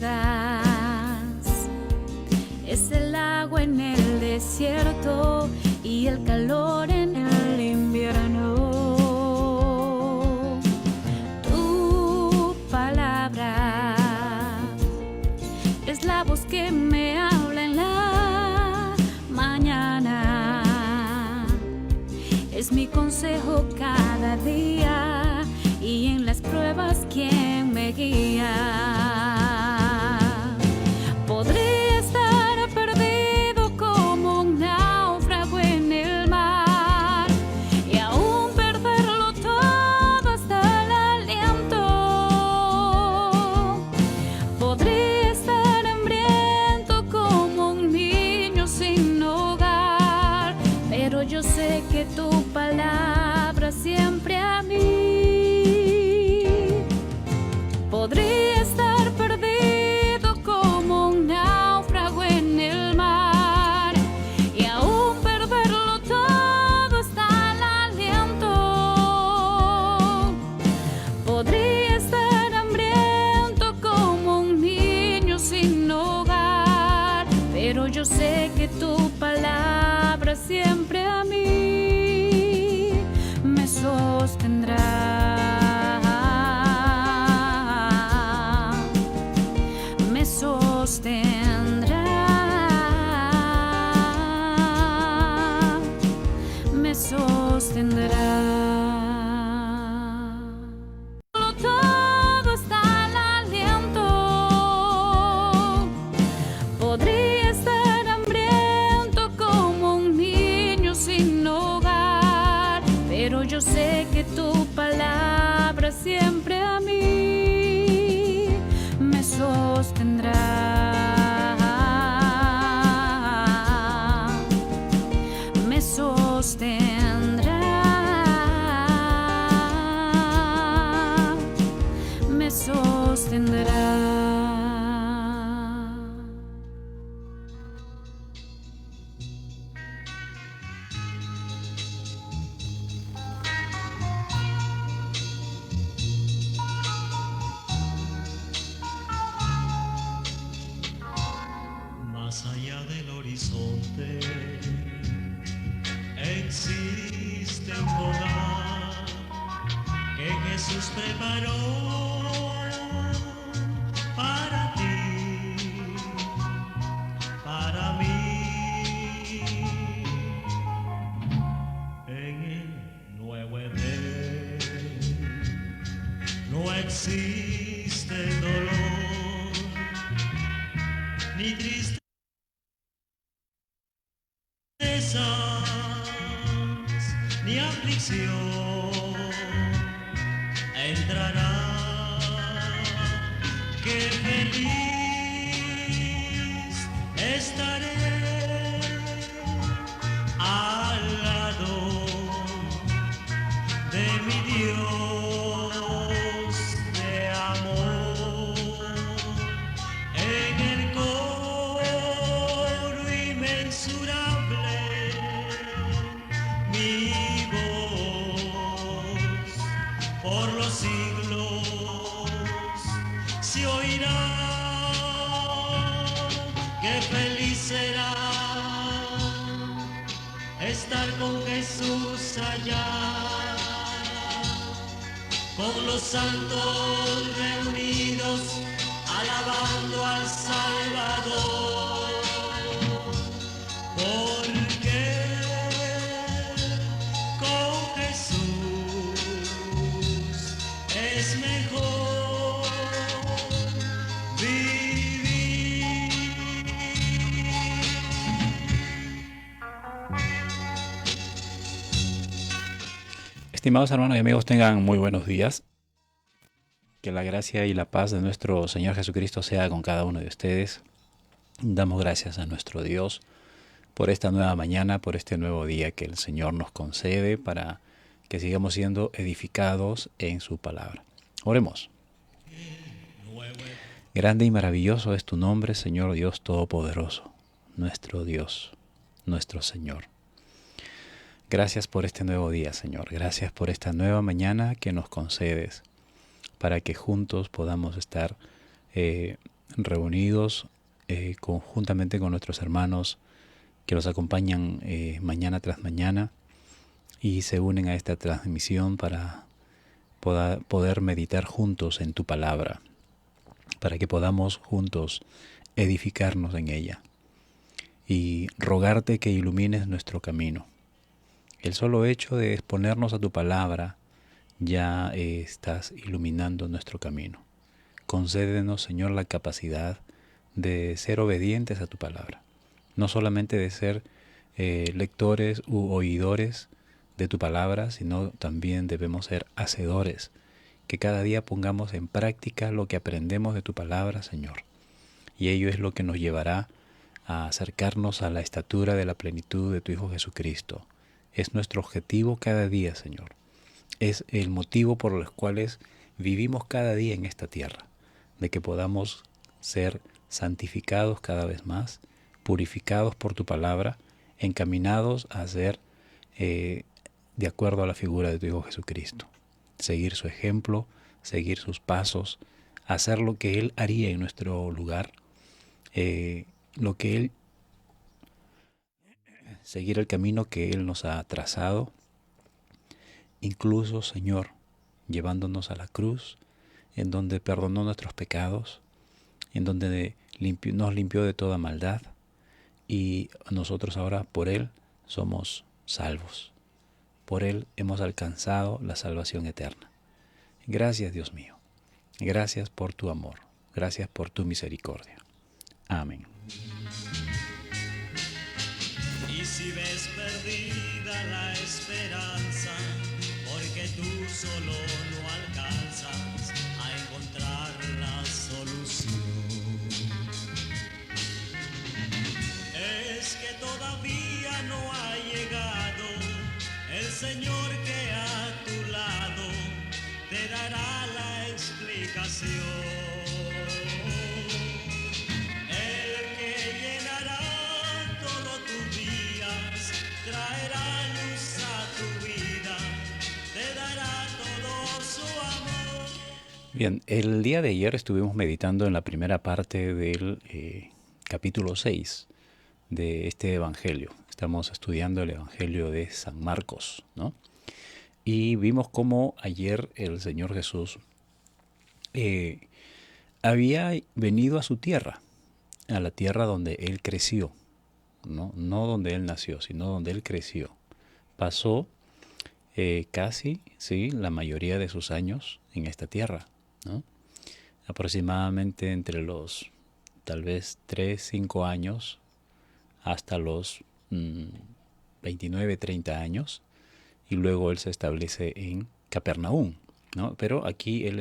das. Es el agua en el desierto y el calor en el invierno. Tu palabra es la voz que me habla en la mañana. Es mi consejo cada día y en las pruebas quien me guía. Podría estar perdido como un náufrago en el mar y aún perderlo todo hasta el aliento. Podría estar hambriento como un niño sin hogar, pero yo sé que tu palabra siempre a mí. Podría estar perdido como un náufrago en el mar y aún perderlo todo hasta el aliento. Podría estar hambriento como un niño sin hogar, pero yo sé que tu palabra siempre a mí me sostendrá. Me sostendrá, me sostendrá. Todo hasta el aliento. Podría estar hambriento como un niño sin hogar, pero yo sé que tu palabra siempre a mí me sostendrá, me sostendrá, me sostendrá. Más allá del horizonte existe un lugar que Jesús preparó para ti, para mí. En el nuevo Edén no existe dolor ni tristeza, ni aflicción entrará. Qué feliz estaré al lado de mi Dios de amor. En el coro inmensurable mi voz por los siglos se oirá. Qué feliz será estar con Jesús allá, con los santos reunidos alabando al Salvador. Porque con Jesús es mejor vivir. Estimados hermanos y amigos, tengan muy buenos días. Que la gracia y la paz de nuestro Señor Jesucristo sea con cada uno de ustedes. Damos gracias a nuestro Dios por esta nueva mañana, por este nuevo día que el Señor nos concede para que sigamos siendo edificados en su palabra. Oremos. Grande y maravilloso es tu nombre, Señor Dios Todopoderoso, nuestro Dios, nuestro Señor. Gracias por este nuevo día, Señor. Gracias por esta nueva mañana que nos concedes para que juntos podamos estar reunidos conjuntamente con nuestros hermanos que los acompañan mañana tras mañana y se unen a esta transmisión para poder meditar juntos en tu palabra, para que podamos juntos edificarnos en ella y rogarte que ilumines nuestro camino. El solo hecho de exponernos a tu palabra ya estás iluminando nuestro camino. Concédenos, Señor, la capacidad de ser obedientes a tu palabra, no solamente de ser lectores u oidores de tu palabra, sino también debemos ser hacedores, que cada día pongamos en práctica lo que aprendemos de tu palabra, Señor. Y ello es lo que nos llevará a acercarnos a la estatura de la plenitud de tu Hijo Jesucristo. Es nuestro objetivo cada día, Señor. Es el motivo por los cuales vivimos cada día en esta tierra, de que podamos ser santificados cada vez más, purificados por tu palabra, encaminados a ser de acuerdo a la figura de tu Hijo Jesucristo. Seguir su ejemplo, seguir sus pasos, hacer lo que Él haría en nuestro lugar, seguir el camino que Él nos ha trazado, incluso, Señor, llevándonos a la cruz, en donde perdonó nuestros pecados, en donde nos limpió de toda maldad, y nosotros ahora por Él somos salvos. Por Él hemos alcanzado la salvación eterna. Gracias, Dios mío. Gracias por tu amor. Gracias por tu misericordia. Amén. Y si ves perdida la esperanza, porque tú solo no alcanzas a encontrar la solución, es que todavía no ha llegado el Señor que a tu lado te dará la explicación. Traerá luz a tu vida, te dará todo su amor. Bien, el día de ayer estuvimos meditando en la primera parte del capítulo 6 de este Evangelio. Estamos estudiando el Evangelio de San Marcos, ¿no? Y vimos cómo ayer el Señor Jesús había venido a su tierra, a la tierra donde Él creció. No donde Él nació, sino donde Él creció. Pasó casi, sí, la mayoría de sus años en esta tierra, ¿no? Aproximadamente entre los, tal vez, 3, 5 años hasta los 29, 30 años. Y luego Él se establece en Capernaum, ¿no? Pero aquí Él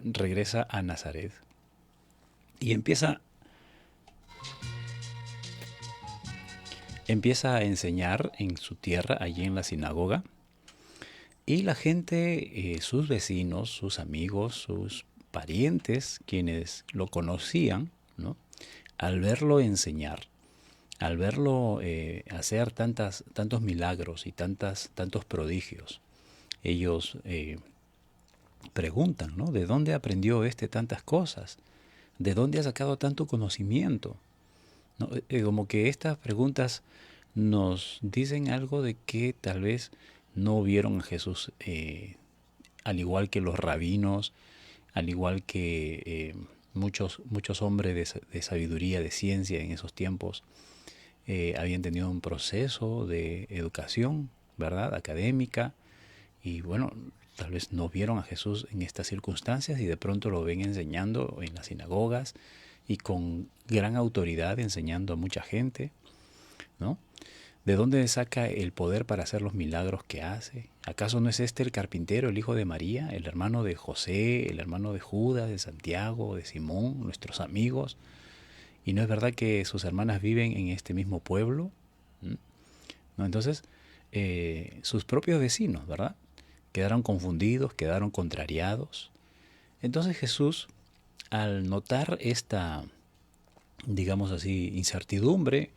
regresa a Nazaret y empieza a enseñar en su tierra, allí en la sinagoga, y la gente, sus vecinos, sus amigos, sus parientes, quienes lo conocían, ¿no? Al verlo enseñar, al verlo hacer tantos milagros y tantos prodigios, ellos preguntan, ¿no? ¿De dónde aprendió tantas cosas? ¿De dónde ha sacado tanto conocimiento? ¿No? Como que estas preguntas nos dicen algo de que tal vez no vieron a Jesús al igual que los rabinos, al igual que muchos hombres de sabiduría, de ciencia en esos tiempos, habían tenido un proceso de educación, ¿verdad?, académica, y bueno, tal vez no vieron a Jesús en estas circunstancias y de pronto lo ven enseñando en las sinagogas y con gran autoridad enseñando a mucha gente, ¿no? ¿De dónde saca el poder para hacer los milagros que hace? ¿Acaso no es este el carpintero, el hijo de María, el hermano de José, el hermano de Judas, de Santiago, de Simón, nuestros amigos? ¿Y no es verdad que sus hermanas viven en este mismo pueblo? ¿No? Entonces, sus propios vecinos, ¿verdad?, quedaron confundidos, quedaron contrariados. Entonces Jesús, al notar esta, digamos así, incertidumbre,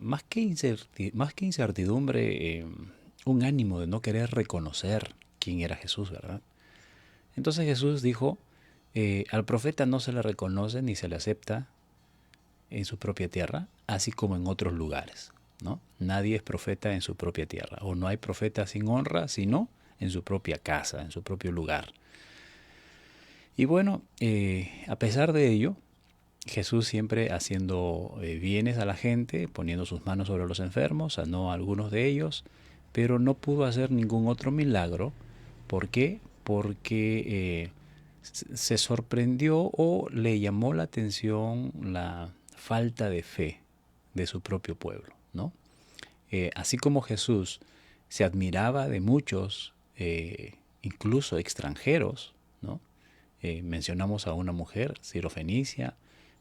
más que incertidumbre, un ánimo de no querer reconocer quién era Jesús, ¿verdad? Entonces Jesús dijo, Al profeta no se le reconoce ni se le acepta en su propia tierra, así como en otros lugares, ¿no? Nadie es profeta en su propia tierra, o no hay profeta sin honra, sino en su propia casa, en su propio lugar. Y bueno, a pesar de ello, Jesús siempre haciendo bienes a la gente, poniendo sus manos sobre los enfermos, sanó a algunos de ellos, pero no pudo hacer ningún otro milagro. ¿Por qué? Porque se sorprendió o le llamó la atención la falta de fe de su propio pueblo, ¿no? Así como Jesús se admiraba de muchos, incluso extranjeros, ¿no? Mencionamos a una mujer, Sirofenicia,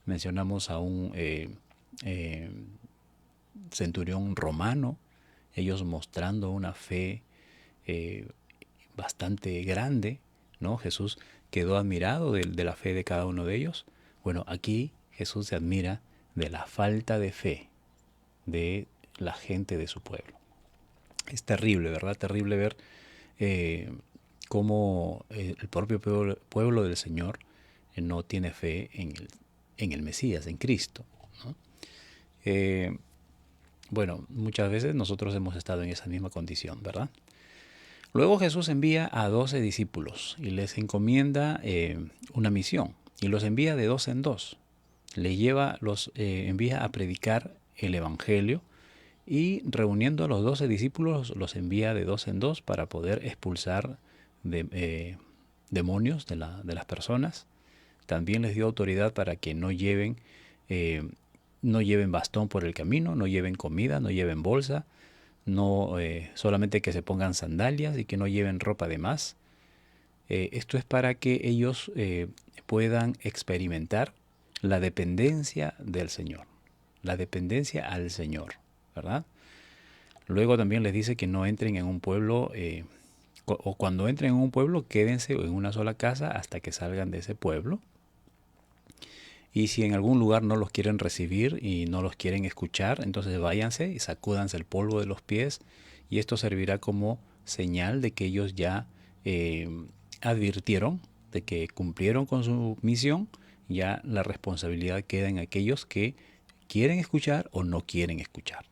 mencionamos a un centurión romano, ellos mostrando una fe bastante grande, ¿no? Jesús quedó admirado de la fe de cada uno de ellos. Bueno, aquí Jesús se admira de la falta de fe de la gente de su pueblo. Es terrible, ¿verdad? Terrible ver cómo el propio pueblo del Señor no tiene fe en el Mesías, en Cristo, ¿no? Bueno, muchas veces nosotros hemos estado en esa misma condición, ¿verdad? Luego Jesús envía a 12 discípulos y les encomienda una misión y los envía de dos en dos. Los envía a predicar el Evangelio y reuniendo a los 12 discípulos los envía de dos en dos para poder expulsar demonios de las personas. También les dio autoridad para que no lleven bastón por el camino, no lleven comida, no lleven bolsa, no solamente que se pongan sandalias y que no lleven ropa de más. Esto es para que ellos puedan experimentar la dependencia del Señor, la dependencia al Señor, ¿verdad? Luego también les dice que no entren en un pueblo, o cuando entren en un pueblo, quédense en una sola casa hasta que salgan de ese pueblo. Y si en algún lugar no los quieren recibir y no los quieren escuchar, entonces váyanse y sacúdanse el polvo de los pies, y esto servirá como señal de que ellos ya advirtieron, de que cumplieron con su misión. Ya la responsabilidad queda en aquellos que quieren escuchar o no quieren escuchar.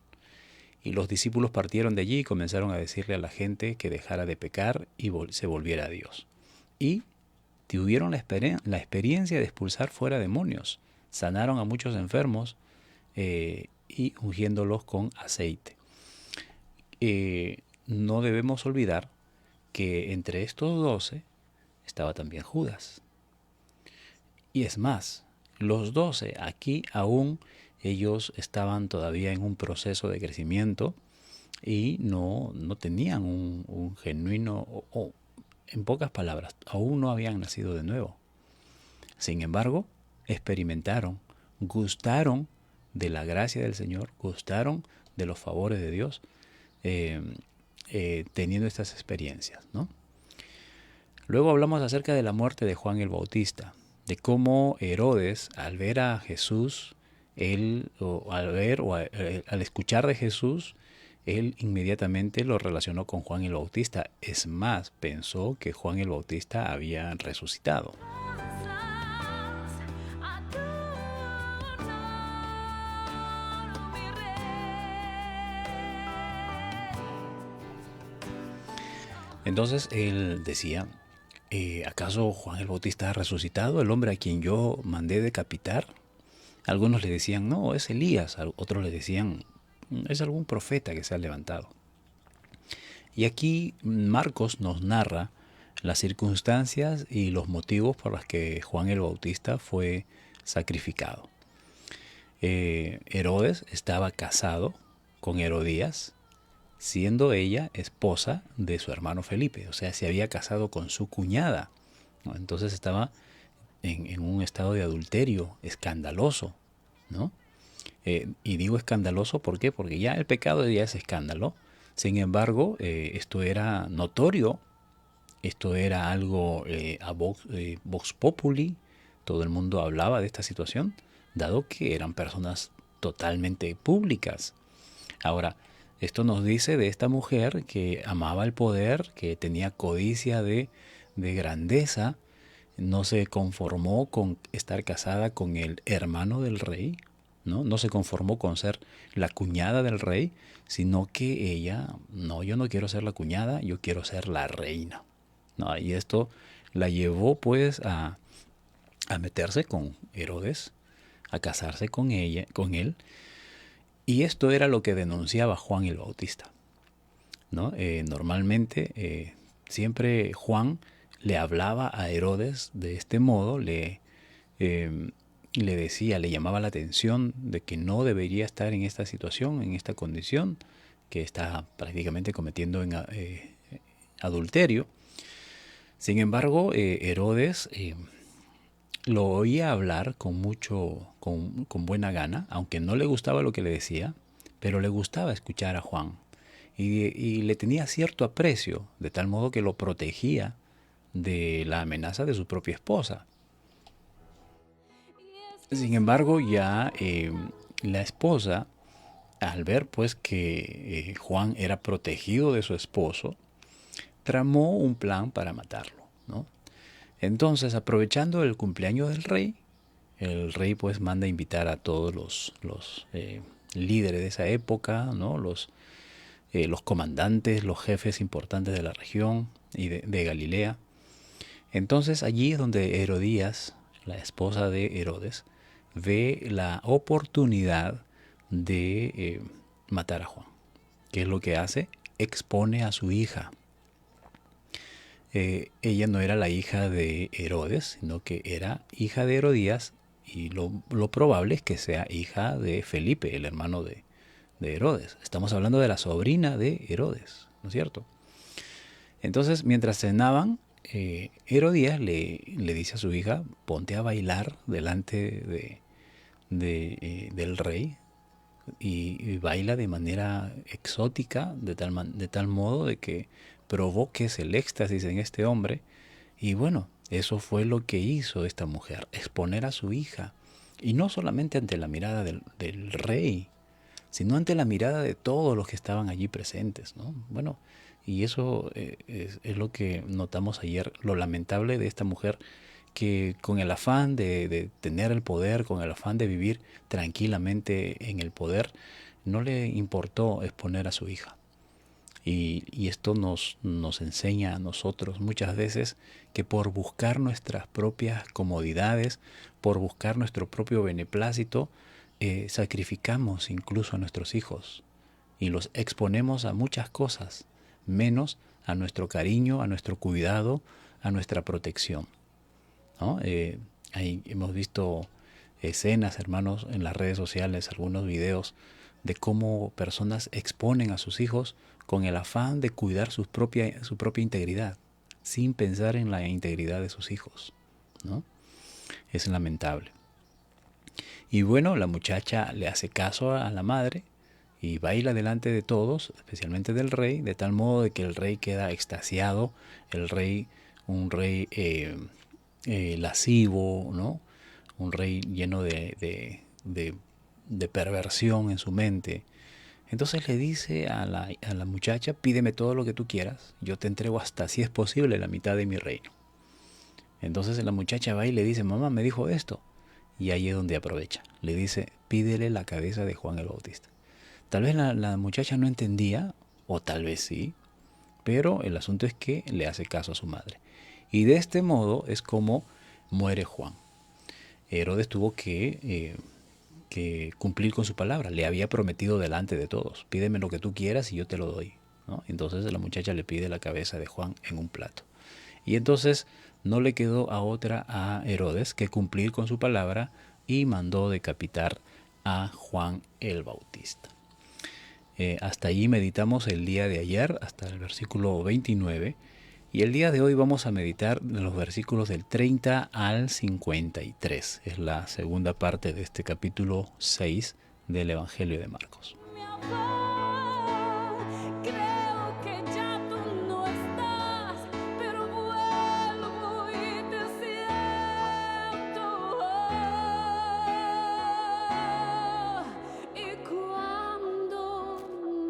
Y los discípulos partieron de allí y comenzaron a decirle a la gente que dejara de pecar y se volviera a Dios. Y tuvieron la experiencia de expulsar fuera demonios. Sanaron a muchos enfermos y ungiéndolos con aceite. No debemos olvidar que entre estos 12 estaba también Judas. Y es más, los 12 aquí aún ellos estaban todavía en un proceso de crecimiento y no tenían un genuino, o en pocas palabras, aún no habían nacido de nuevo. Sin embargo, experimentaron, gustaron de la gracia del Señor, gustaron de los favores de Dios, teniendo estas experiencias, ¿no? Luego hablamos acerca de la muerte de Juan el Bautista, de cómo Herodes, al ver a Jesús, al escuchar de Jesús, él inmediatamente lo relacionó con Juan el Bautista. Es más, pensó que Juan el Bautista había resucitado. Entonces él decía, ¿acaso Juan el Bautista ha resucitado, el hombre a quien yo mandé decapitar? Algunos le decían, no, es Elías. Otros le decían, es algún profeta que se ha levantado. Y aquí Marcos nos narra las circunstancias y los motivos por los que Juan el Bautista fue sacrificado. Herodes estaba casado con Herodías, siendo ella esposa de su hermano Felipe. O sea, se había casado con su cuñada, ¿no? Entonces estaba en un estado de adulterio escandaloso, ¿no? Y digo escandaloso, ¿por qué? Porque ya el pecado ya es escándalo. Sin embargo, esto era notorio, esto era algo a vox populi, todo el mundo hablaba de esta situación, dado que eran personas totalmente públicas. Ahora, esto nos dice de esta mujer que amaba el poder, que tenía codicia de grandeza, no se conformó con estar casada con el hermano del rey, ¿no? No se conformó con ser la cuñada del rey, sino que ella, no, yo no quiero ser la cuñada, yo quiero ser la reina, ¿no? Y esto la llevó pues a meterse con Herodes, a casarse con ella, con él, y esto era lo que denunciaba Juan el Bautista, ¿no? Normalmente siempre Juan le hablaba a Herodes de este modo, le decía, le llamaba la atención de que no debería estar en esta situación, en esta condición, que está prácticamente cometiendo adulterio. Sin embargo, Herodes lo oía hablar con buena gana, aunque no le gustaba lo que le decía, pero le gustaba escuchar a Juan y le tenía cierto aprecio, de tal modo que lo protegía de la amenaza de su propia esposa. Sin embargo, ya la esposa, al ver pues que Juan era protegido de su esposo, tramó un plan para matarlo, ¿no? Entonces, aprovechando el cumpleaños del rey, el rey pues manda a invitar a todos los líderes de esa época, ¿no? Los comandantes, los jefes importantes de la región y de Galilea. Entonces allí es donde Herodías, la esposa de Herodes, ve la oportunidad de matar a Juan. ¿Qué es lo que hace? Expone a su hija. Ella no era la hija de Herodes, sino que era hija de Herodías, y lo probable es que sea hija de Felipe, el hermano de Herodes. Estamos hablando de la sobrina de Herodes, ¿no es cierto? Entonces, mientras cenaban, Herodías le dice a su hija, ponte a bailar delante del rey, y baila de manera exótica, de tal modo de que provoques el éxtasis en este hombre. Y bueno, eso fue lo que hizo esta mujer, exponer a su hija, y no solamente ante la mirada del rey, sino ante la mirada de todos los que estaban allí presentes, ¿no? Bueno, y eso es lo que notamos ayer, lo lamentable de esta mujer, que con el afán de tener el poder, con el afán de vivir tranquilamente en el poder, no le importó exponer a su hija. Y esto nos enseña a nosotros muchas veces que por buscar nuestras propias comodidades, por buscar nuestro propio beneplácito, sacrificamos incluso a nuestros hijos y los exponemos a muchas cosas, menos a nuestro cariño, a nuestro cuidado, a nuestra protección, ¿no? Ahí hemos visto escenas, hermanos, en las redes sociales, algunos videos de cómo personas exponen a sus hijos con el afán de cuidar su propia integridad, sin pensar en la integridad de sus hijos, ¿no? Es lamentable. Y bueno, la muchacha le hace caso a la madre y baila delante de todos, especialmente del rey, de tal modo de que el rey queda extasiado, un rey lascivo, ¿no? Un rey lleno de perversión en su mente. Entonces le dice a la muchacha, pídeme todo lo que tú quieras, yo te entrego hasta, si es posible, la mitad de mi reino. Entonces la muchacha va y le dice, mamá me dijo esto. Y ahí es donde aprovecha. Le dice, pídele la cabeza de Juan el Bautista. Tal vez la muchacha no entendía, o tal vez sí, pero el asunto es que le hace caso a su madre. Y de este modo es como muere Juan. Herodes tuvo que cumplir con su palabra. Le había prometido delante de todos, pídeme lo que tú quieras y yo te lo doy, ¿no? Entonces la muchacha le pide la cabeza de Juan en un plato. Y entonces no le quedó a otra a Herodes que cumplir con su palabra y mandó decapitar a Juan el Bautista. Hasta allí meditamos el día de ayer, hasta el versículo 29. Y el día de hoy vamos a meditar de los versículos del 30 al 53. Es la segunda parte de este capítulo 6 del Evangelio de Marcos. Creo que ya tú no estás, pero vuelvo y te siento. Y cuando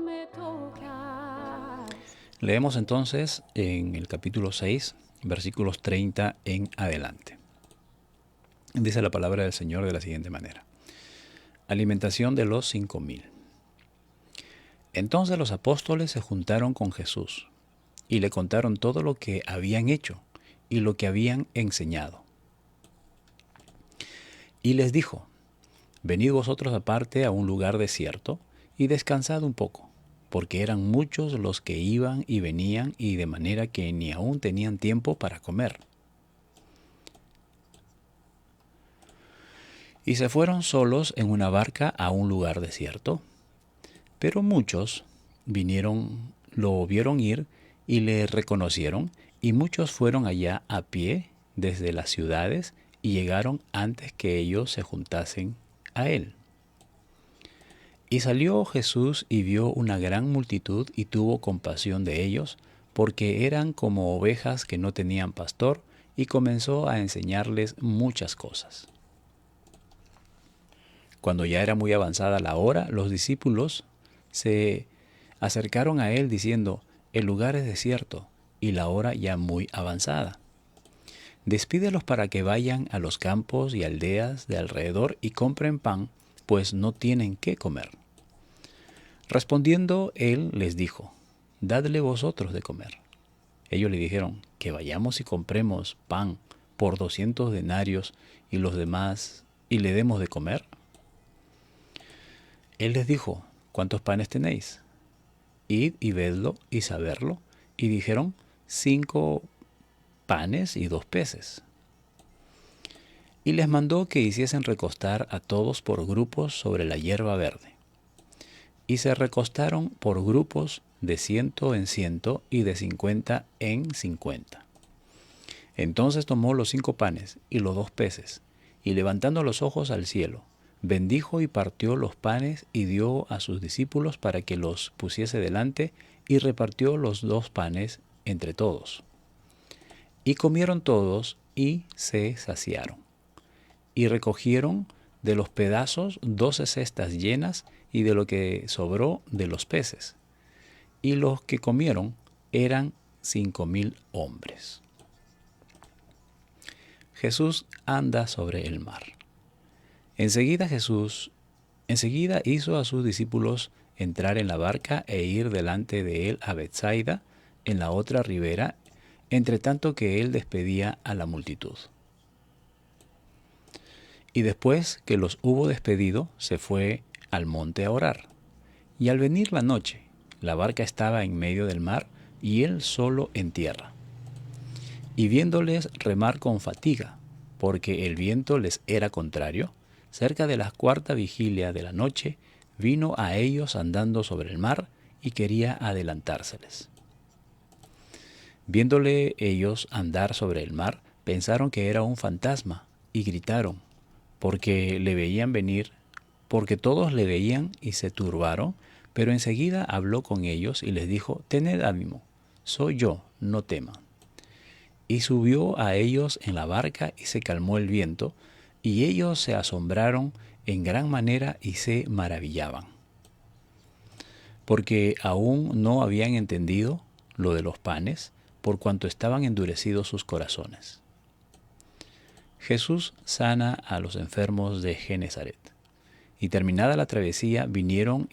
me tocas. Leemos entonces en el capítulo 6, versículos 30 en adelante. Dice la palabra del Señor de la siguiente manera. Alimentación de los 5,000. Entonces los apóstoles se juntaron con Jesús y le contaron todo lo que habían hecho y lo que habían enseñado. Y les dijo, venid vosotros aparte a un lugar desierto y descansad un poco, porque eran muchos los que iban y venían y de manera que ni aún tenían tiempo para comer. Y se fueron solos en una barca a un lugar desierto. Pero muchos lo vieron ir y le reconocieron, y muchos fueron allá a pie desde las ciudades y llegaron antes que ellos se juntasen a él. Y salió Jesús y vio una gran multitud y tuvo compasión de ellos, porque eran como ovejas que no tenían pastor, y comenzó a enseñarles muchas cosas. Cuando ya era muy avanzada la hora, los discípulos se acercaron a él diciendo, el lugar es desierto y la hora ya muy avanzada. Despídelos para que vayan a los campos y aldeas de alrededor y compren pan, pues no tienen qué comer. Respondiendo él les dijo, dadle vosotros de comer. Ellos le dijeron, que vayamos y compremos pan por 200 denarios y los demás y le demos de comer. Él les dijo, ¿cuántos panes tenéis? Id y vedlo y saberlo. Y dijeron, 5 panes y 2 peces. Y les mandó que hiciesen recostar a todos por grupos sobre la hierba verde. Y se recostaron por grupos de 100 en 100 y de 50 en 50. Entonces tomó los 5 panes y los 2 peces, y levantando los ojos al cielo, bendijo y partió los panes y dio a sus discípulos para que los pusiese delante, y repartió los 2 panes entre todos. Y comieron todos y se saciaron. Y recogieron de los pedazos 12 cestas llenas y de lo que sobró de los peces. Y los que comieron eran 5,000 hombres. Jesús anda sobre el mar. Enseguida hizo a sus discípulos entrar en la barca e ir delante de él a Betsaida, en la otra ribera, entre tanto que él despedía a la multitud. Y después que los hubo despedido, se fue al monte a orar. Y al venir la noche, la barca estaba en medio del mar y él solo en tierra. Y viéndoles remar con fatiga, porque el viento les era contrario, cerca de la 4ª vigilia de la noche, vino a ellos andando sobre el mar y quería adelantárseles. Viéndole ellos andar sobre el mar, pensaron que era un fantasma y gritaron, porque le veían venir, porque todos le veían y se turbaron, pero enseguida habló con ellos y les dijo, tened ánimo, soy yo, no teman. Y subió a ellos en la barca y se calmó el viento, y ellos se asombraron en gran manera y se maravillaban, porque aún no habían entendido lo de los panes, por cuanto estaban endurecidos sus corazones. Jesús sana a los enfermos de Genesaret. Y terminada la travesía, vinieron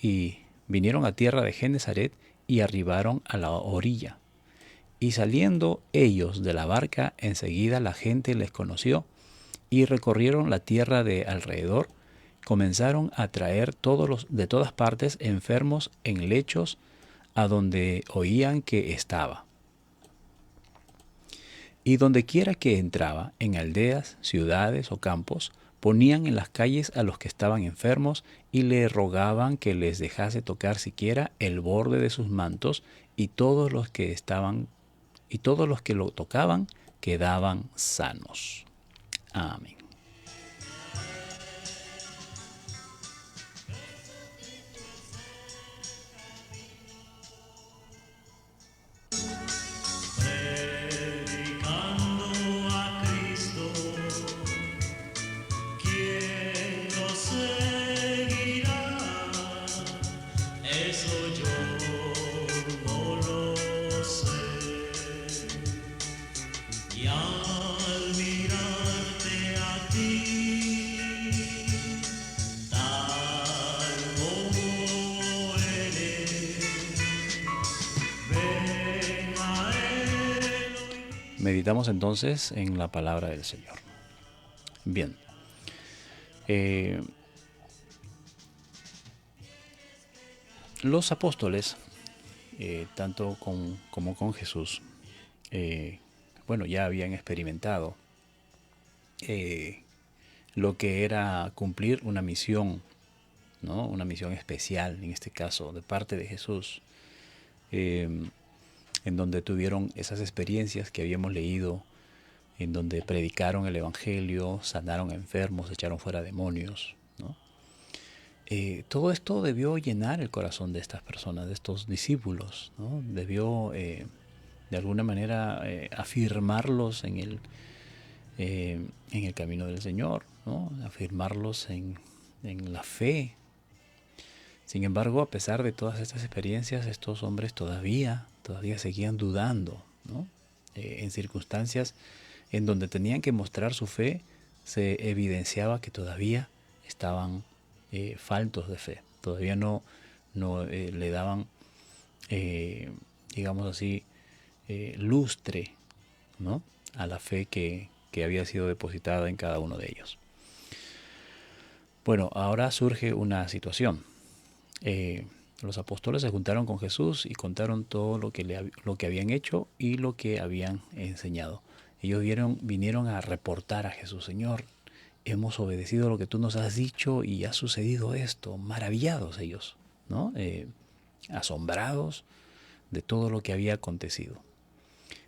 a tierra de Genesaret y arribaron a la orilla. Y saliendo ellos de la barca, enseguida la gente les conoció, y recorrieron la tierra de alrededor, comenzaron a traer de todas partes enfermos en lechos a donde oían que estaba. Y donde quiera que entraba, en aldeas, ciudades o campos, ponían en las calles a los que estaban enfermos y le rogaban que les dejase tocar siquiera el borde de sus mantos, y todos los que lo tocaban quedaban sanos. Amén. meditamos entonces en la palabra del Señor. Bien. Los apóstoles, tanto como con Jesús, bueno, ya habían experimentado lo que era cumplir una misión, ¿no? Una misión especial, en este caso, de parte de Jesús, en donde tuvieron esas experiencias que habíamos leído, en donde predicaron el Evangelio, sanaron enfermos, echaron fuera demonios, ¿no? Todo esto debió llenar el corazón de estas personas, de estos discípulos, ¿no? Debió, de alguna manera, afirmarlos en el camino del Señor, ¿no? Afirmarlos en la fe. Sin embargo, a pesar de todas estas experiencias, estos hombres todavía seguían dudando, ¿no? En circunstancias en donde tenían que mostrar su fe, se evidenciaba que todavía estaban faltos de fe. Todavía no le daban, digamos así, lustre, ¿no? A la fe que había sido depositada en cada uno de ellos. Bueno, ahora surge una situación. Los apóstoles se juntaron con Jesús y contaron todo lo que habían hecho y lo que habían enseñado. Ellos vinieron a reportar a Jesús: Señor, hemos obedecido lo que tú nos has dicho y ha sucedido esto. Maravillados ellos, ¿no? Asombrados de todo lo que había acontecido.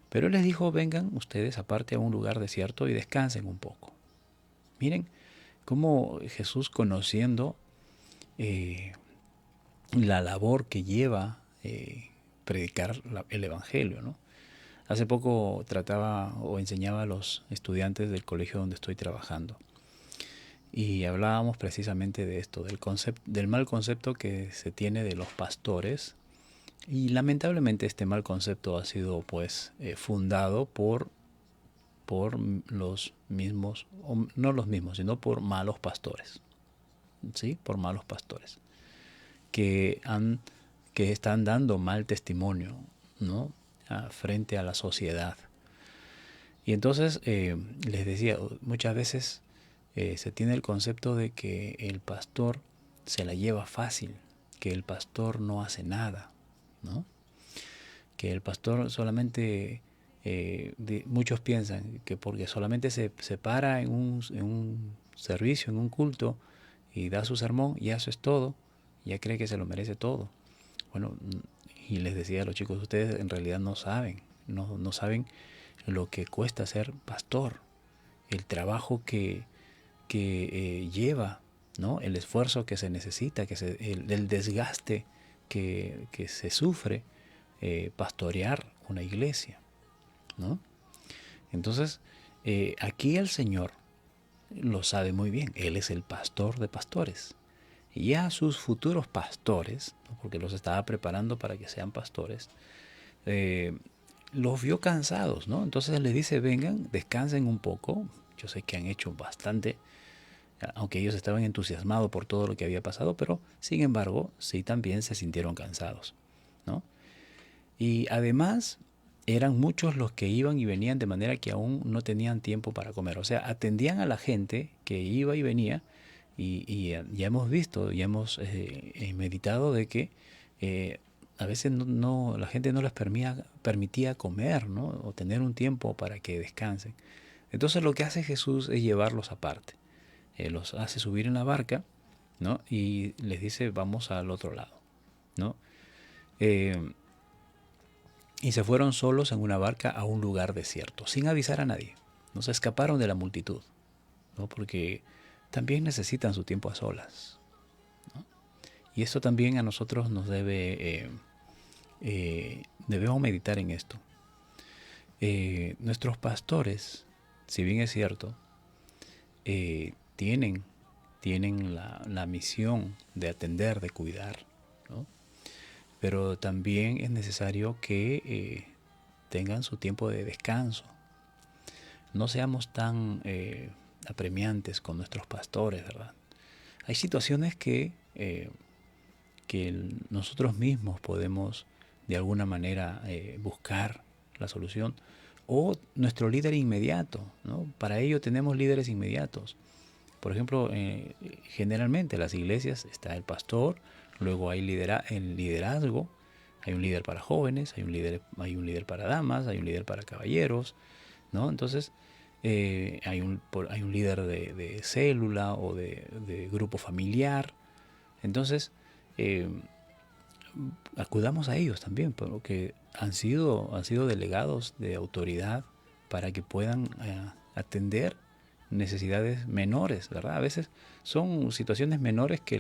Pero Él les dijo: vengan ustedes aparte a un lugar desierto y descansen un poco. Miren cómo Jesús, conociendo la labor que lleva predicar el Evangelio, ¿no? Hace poco trataba o enseñaba a los estudiantes del colegio donde estoy trabajando. Y hablábamos precisamente de esto, del mal concepto que se tiene de los pastores. Y lamentablemente este mal concepto ha sido pues fundado por los mismos, o no los mismos, sino por malos pastores. ¿Sí? Por malos pastores que están dando mal testimonio, ¿no? Frente a la sociedad. Y entonces les decía, muchas veces se tiene el concepto de que el pastor se la lleva fácil, que el pastor no hace nada, ¿no? Que el pastor solamente, muchos piensan que porque solamente se para en un servicio, en un culto, y da su sermón, y eso es todo, ya cree que se lo merece todo. Bueno, y les decía a los chicos, ustedes en realidad no saben lo que cuesta ser pastor, el trabajo que lleva, ¿no? El esfuerzo que se necesita, el desgaste que se sufre pastorear una iglesia, ¿no? Entonces, aquí el Señor lo sabe muy bien. Él es el pastor de pastores. Y a sus futuros pastores, ¿no? Porque los estaba preparando para que sean pastores, los vio cansados, ¿no? Entonces les dice: vengan, descansen un poco. Yo sé que han hecho bastante, aunque ellos estaban entusiasmados por todo lo que había pasado, pero sin embargo, sí también se sintieron cansados, ¿no? Y además, eran muchos los que iban y venían, de manera que aún no tenían tiempo para comer. O sea, atendían a la gente que iba y venía. Y ya hemos visto, ya hemos meditado de que a veces la gente no les permitía comer, ¿no? O tener un tiempo para que descansen. Entonces lo que hace Jesús es llevarlos aparte. Los hace subir en la barca, ¿no? Y les dice: vamos al otro lado, ¿no? Y se fueron solos en una barca a un lugar desierto, sin avisar a nadie. No se escaparon de la multitud, ¿no? Porque también necesitan su tiempo a solas, ¿no? Y esto también a nosotros nos debemos meditar en esto. Nuestros pastores, si bien es cierto, tienen la misión de atender, de cuidar, ¿no? Pero también es necesario que tengan su tiempo de descanso. No seamos tan apremiantes con nuestros pastores, ¿verdad? Hay situaciones que nosotros mismos podemos de alguna manera buscar la solución, o nuestro líder inmediato, ¿no? Para ello tenemos líderes inmediatos. Por ejemplo, generalmente en las iglesias está el pastor, luego hay el liderazgo, hay un líder para jóvenes, hay un líder para damas, hay un líder para caballeros, ¿no? Entonces, hay un líder de célula o de grupo familiar. Entonces, acudamos a ellos también, porque han sido delegados de autoridad para que puedan atender necesidades menores, ¿verdad? A veces son situaciones menores que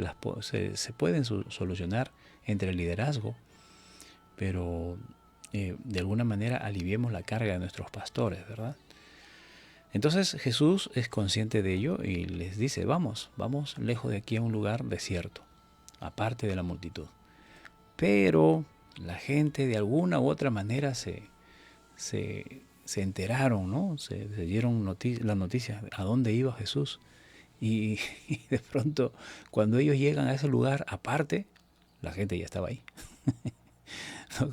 se pueden solucionar entre el liderazgo, pero de alguna manera aliviemos la carga de nuestros pastores, ¿verdad? Entonces Jesús es consciente de ello y les dice, vamos lejos de aquí a un lugar desierto, aparte de la multitud. Pero la gente de alguna u otra manera se enteraron, ¿no? Se dieron las noticias a dónde iba Jesús. Y de pronto, cuando ellos llegan a ese lugar aparte, la gente ya estaba ahí. ¿No?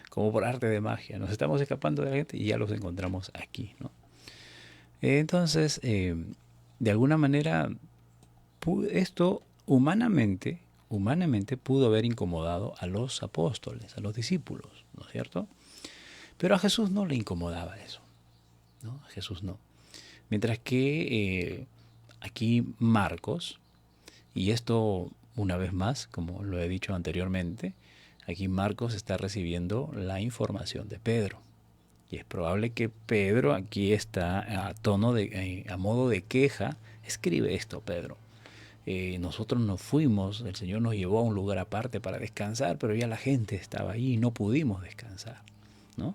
Como por arte de magia. Nos estamos escapando de la gente y ya los encontramos aquí, ¿no? Entonces, de alguna manera, esto humanamente pudo haber incomodado a los apóstoles, a los discípulos, ¿no es cierto? Pero a Jesús no le incomodaba eso, ¿no? A Jesús no. Mientras que aquí Marcos, y esto una vez más, como lo he dicho anteriormente, aquí Marcos está recibiendo la información de Pedro. Y es probable que Pedro aquí está a modo de queja. Escribe esto, Pedro. Nosotros nos fuimos, el Señor nos llevó a un lugar aparte para descansar, pero ya la gente estaba ahí y no pudimos descansar, ¿no?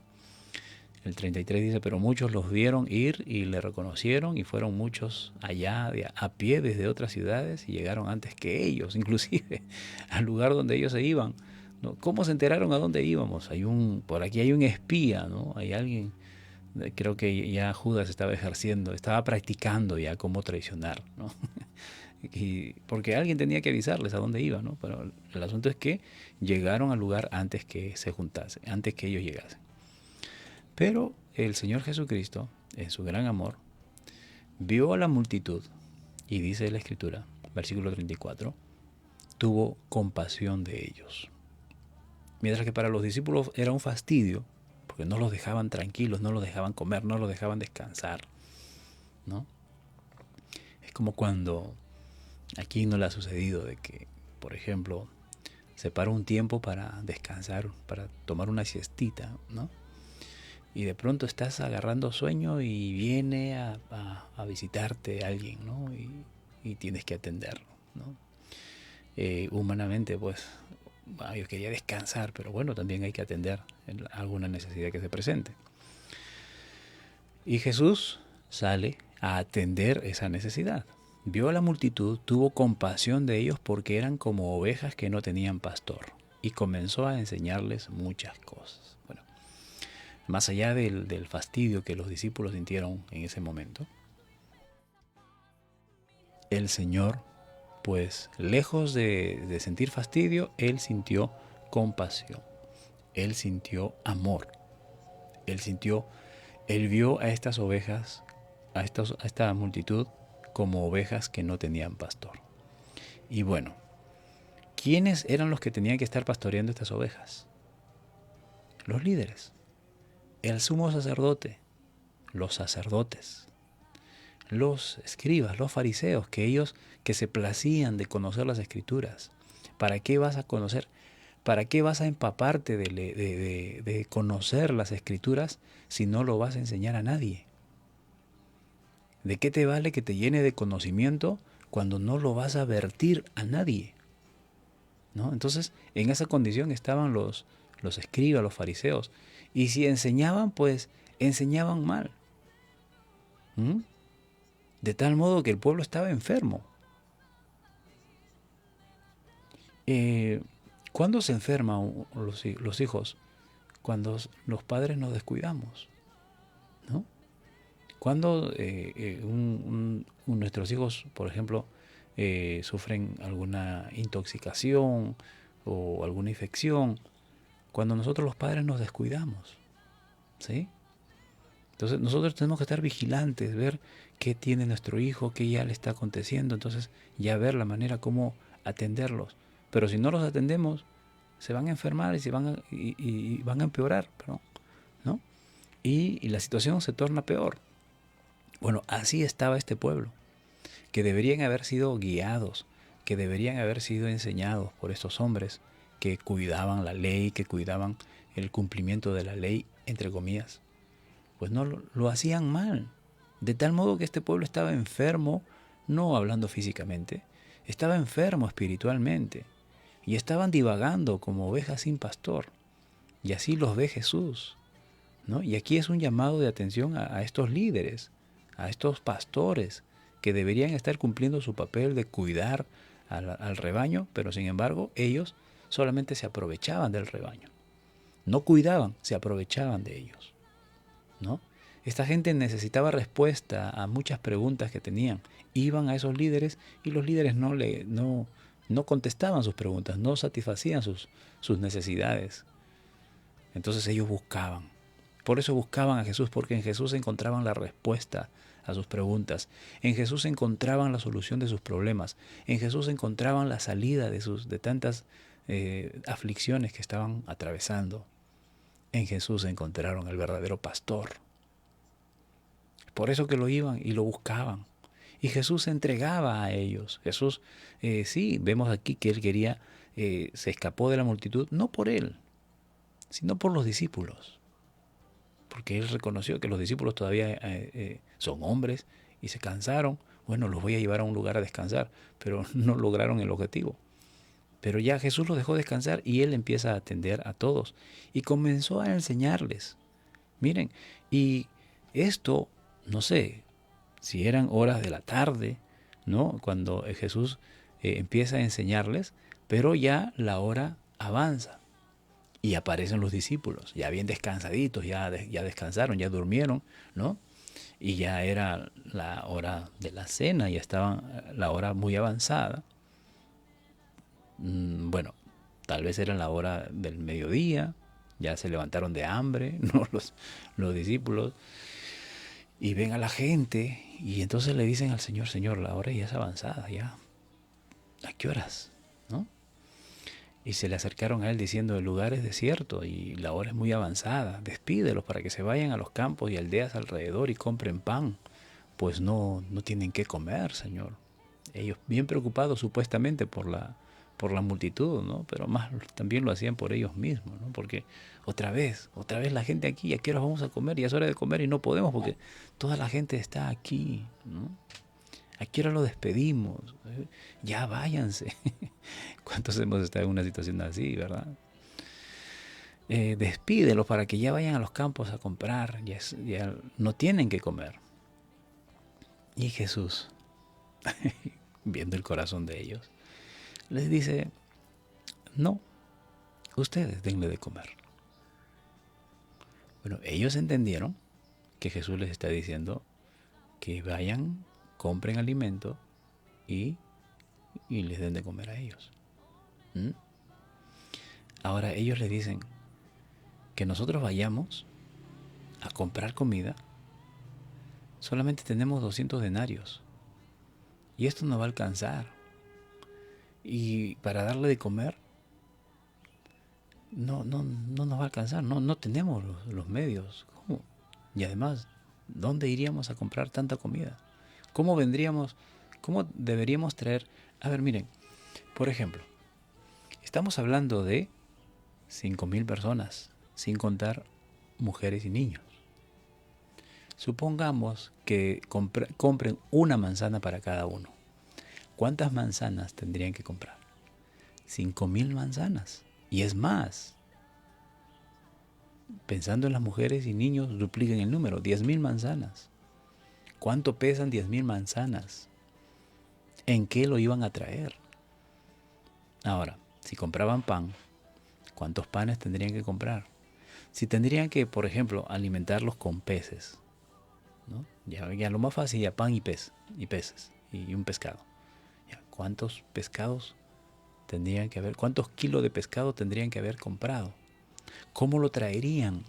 El 33 dice, pero muchos los vieron ir y le reconocieron y fueron muchos allá a pie desde otras ciudades y llegaron antes que ellos, inclusive al lugar donde ellos se iban, ¿no? ¿Cómo se enteraron a dónde íbamos? Por aquí hay un espía, ¿no? Hay alguien, creo que ya Judas estaba practicando ya cómo traicionar, ¿no? Porque alguien tenía que avisarles a dónde iban, ¿no? Pero el asunto es que llegaron al lugar antes que se juntasen, antes que ellos llegasen. Pero el Señor Jesucristo, en su gran amor, vio a la multitud y dice la Escritura, versículo 34, tuvo compasión de ellos. Mientras que para los discípulos era un fastidio, porque no los dejaban tranquilos, no los dejaban comer, no los dejaban descansar, ¿no? Es como cuando aquí no le ha sucedido de que, por ejemplo, se para un tiempo para descansar, para tomar una siestita, ¿no? Y de pronto estás agarrando sueño y viene a visitarte alguien, ¿no? Y tienes que atenderlo, ¿no? Humanamente, pues, yo quería descansar, pero bueno, también hay que atender alguna necesidad que se presente. Y Jesús sale a atender esa necesidad. Vio a la multitud, tuvo compasión de ellos porque eran como ovejas que no tenían pastor, y comenzó a enseñarles muchas cosas. Bueno, más allá del fastidio que los discípulos sintieron en ese momento, el Señor, pues lejos de sentir fastidio, Él sintió compasión, Él sintió amor, Él vio a estas ovejas, a esta multitud como ovejas que no tenían pastor. Y bueno, ¿quiénes eran los que tenían que estar pastoreando estas ovejas? Los líderes, el sumo sacerdote, los sacerdotes, los escribas, los fariseos, que se placían de conocer las Escrituras. ¿Para qué vas a conocer? ¿Para qué vas a empaparte de conocer las Escrituras si no lo vas a enseñar a nadie? ¿De qué te vale que te llene de conocimiento cuando no lo vas a vertir a nadie? ¿No? Entonces, en esa condición estaban los escribas, los fariseos. Y si enseñaban, pues enseñaban mal. De tal modo que el pueblo estaba enfermo. ¿Cuándo se enferman los hijos? Cuando los padres nos descuidamos, ¿no? Cuando nuestros hijos, por ejemplo, sufren alguna intoxicación o alguna infección, cuando nosotros los padres nos descuidamos, ¿sí? Entonces nosotros tenemos que estar vigilantes, ver qué tiene nuestro hijo, qué ya le está aconteciendo, entonces ya ver la manera como atenderlos. Pero si no los atendemos, se van a enfermar y y van a empeorar, perdón, ¿no? Y la situación se torna peor. Bueno, así estaba este pueblo, que deberían haber sido guiados, que deberían haber sido enseñados por estos hombres que cuidaban la ley, que cuidaban el cumplimiento de la ley, entre comillas. Pues no lo hacían mal, de tal modo que este pueblo estaba enfermo, no hablando físicamente, estaba enfermo espiritualmente, y estaban divagando como ovejas sin pastor, y así los ve Jesús, ¿no? Y aquí es un llamado de atención a estos líderes, a estos pastores, que deberían estar cumpliendo su papel de cuidar al rebaño, pero sin embargo ellos solamente se aprovechaban del rebaño. No cuidaban, se aprovechaban de ellos, ¿no? Esta gente necesitaba respuesta a muchas preguntas que tenían. Iban a esos líderes y los líderes no contestaban sus preguntas, no satisfacían sus necesidades. Entonces ellos buscaban. Por eso buscaban a Jesús, porque en Jesús encontraban la respuesta a sus preguntas. En Jesús encontraban la solución de sus problemas. En Jesús encontraban la salida de tantas aflicciones que estaban atravesando. En Jesús encontraron el verdadero pastor. Por eso que lo iban y lo buscaban. Y Jesús se entregaba a ellos. Jesús, sí, vemos aquí que él quería, se escapó de la multitud, no por él, sino por los discípulos. Porque él reconoció que los discípulos todavía son hombres y se cansaron. Bueno, los voy a llevar a un lugar a descansar, pero no lograron el objetivo. Pero ya Jesús los dejó descansar y él empieza a atender a todos. Y comenzó a enseñarles. Miren, y esto, no sé, si eran horas de la tarde, ¿no? Cuando Jesús empieza a enseñarles, pero ya la hora avanza. Y aparecen los discípulos, ya bien descansaditos, ya descansaron, ya durmieron, ¿no? Y ya era la hora de la cena, ya estaban la hora muy avanzada. Bueno, tal vez era la hora del mediodía, ya se levantaron de hambre, ¿no? Los discípulos, y ven a la gente, y entonces le dicen al Señor, Señor, la hora ya es avanzada, ya. ¿A qué horas? ¿No? Y se le acercaron a él diciendo, el lugar es desierto y la hora es muy avanzada. Despídelos para que se vayan a los campos y aldeas alrededor y compren pan, pues no tienen qué comer, Señor. Ellos bien preocupados supuestamente por la multitud, ¿no? Pero más también lo hacían por ellos mismos, ¿no? Porque otra vez la gente aquí, ¿a qué hora vamos a comer? Ya es hora de comer y no podemos porque toda la gente está aquí, ¿no? ¿A qué hora lo despedimos? Ya váyanse. ¿Cuántos hemos estado en una situación así, verdad? Despídelos para que ya vayan a los campos a comprar. Ya no tienen que comer. Y Jesús, viendo el corazón de ellos, les dice, no, ustedes denle de comer. Bueno, ellos entendieron que Jesús les está diciendo que vayan, compren alimento y les den de comer a ellos. Ahora ellos le dicen que nosotros vayamos a comprar comida. Solamente tenemos 200 denarios y esto no va a alcanzar. Y para darle de comer no nos va a alcanzar. No tenemos los medios. ¿Cómo? Y además, ¿dónde iríamos a comprar tanta comida? ¿Cómo deberíamos traer? A ver, miren, por ejemplo, estamos hablando de 5.000 personas, sin contar mujeres y niños. Supongamos que compren una manzana para cada uno. ¿Cuántas manzanas tendrían que comprar? 5.000 manzanas. Y es más. Pensando en las mujeres y niños, dupliquen el número, 10.000 manzanas. ¿Cuánto pesan 10.000 manzanas? ¿En qué lo iban a traer? Ahora, si compraban pan, ¿cuántos panes tendrían que comprar? Si tendrían que, por ejemplo, alimentarlos con peces, ¿no? Ya lo más fácil, ya pan y peces y un pescado. Ya, ¿cuántos pescados tendrían que haber? ¿Cuántos kilos de pescado tendrían que haber comprado? ¿Cómo lo traerían?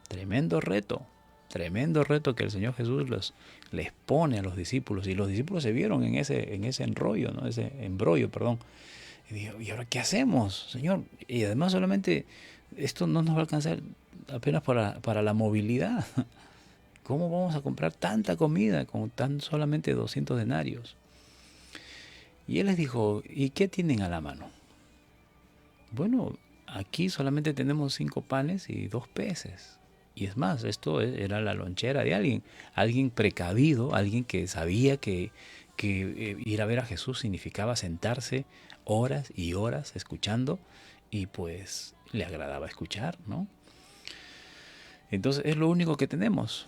Tremendo reto. tremendo reto que el Señor Jesús les pone a los discípulos, y los discípulos se vieron en ese embrollo, ¿no? Ese embrollo, perdón. Y digo, ¿y ahora qué hacemos, Señor? Y además solamente esto no nos va a alcanzar apenas para la movilidad. ¿Cómo vamos a comprar tanta comida con tan solamente 200 denarios? Y Él les dijo, ¿y qué tienen a la mano? Bueno, aquí solamente tenemos 5 panes y 2 peces. Y es más, esto era la lonchera de alguien precavido, alguien que sabía que ir a ver a Jesús significaba sentarse horas y horas escuchando, y pues le agradaba escuchar, ¿no? Entonces es lo único que tenemos.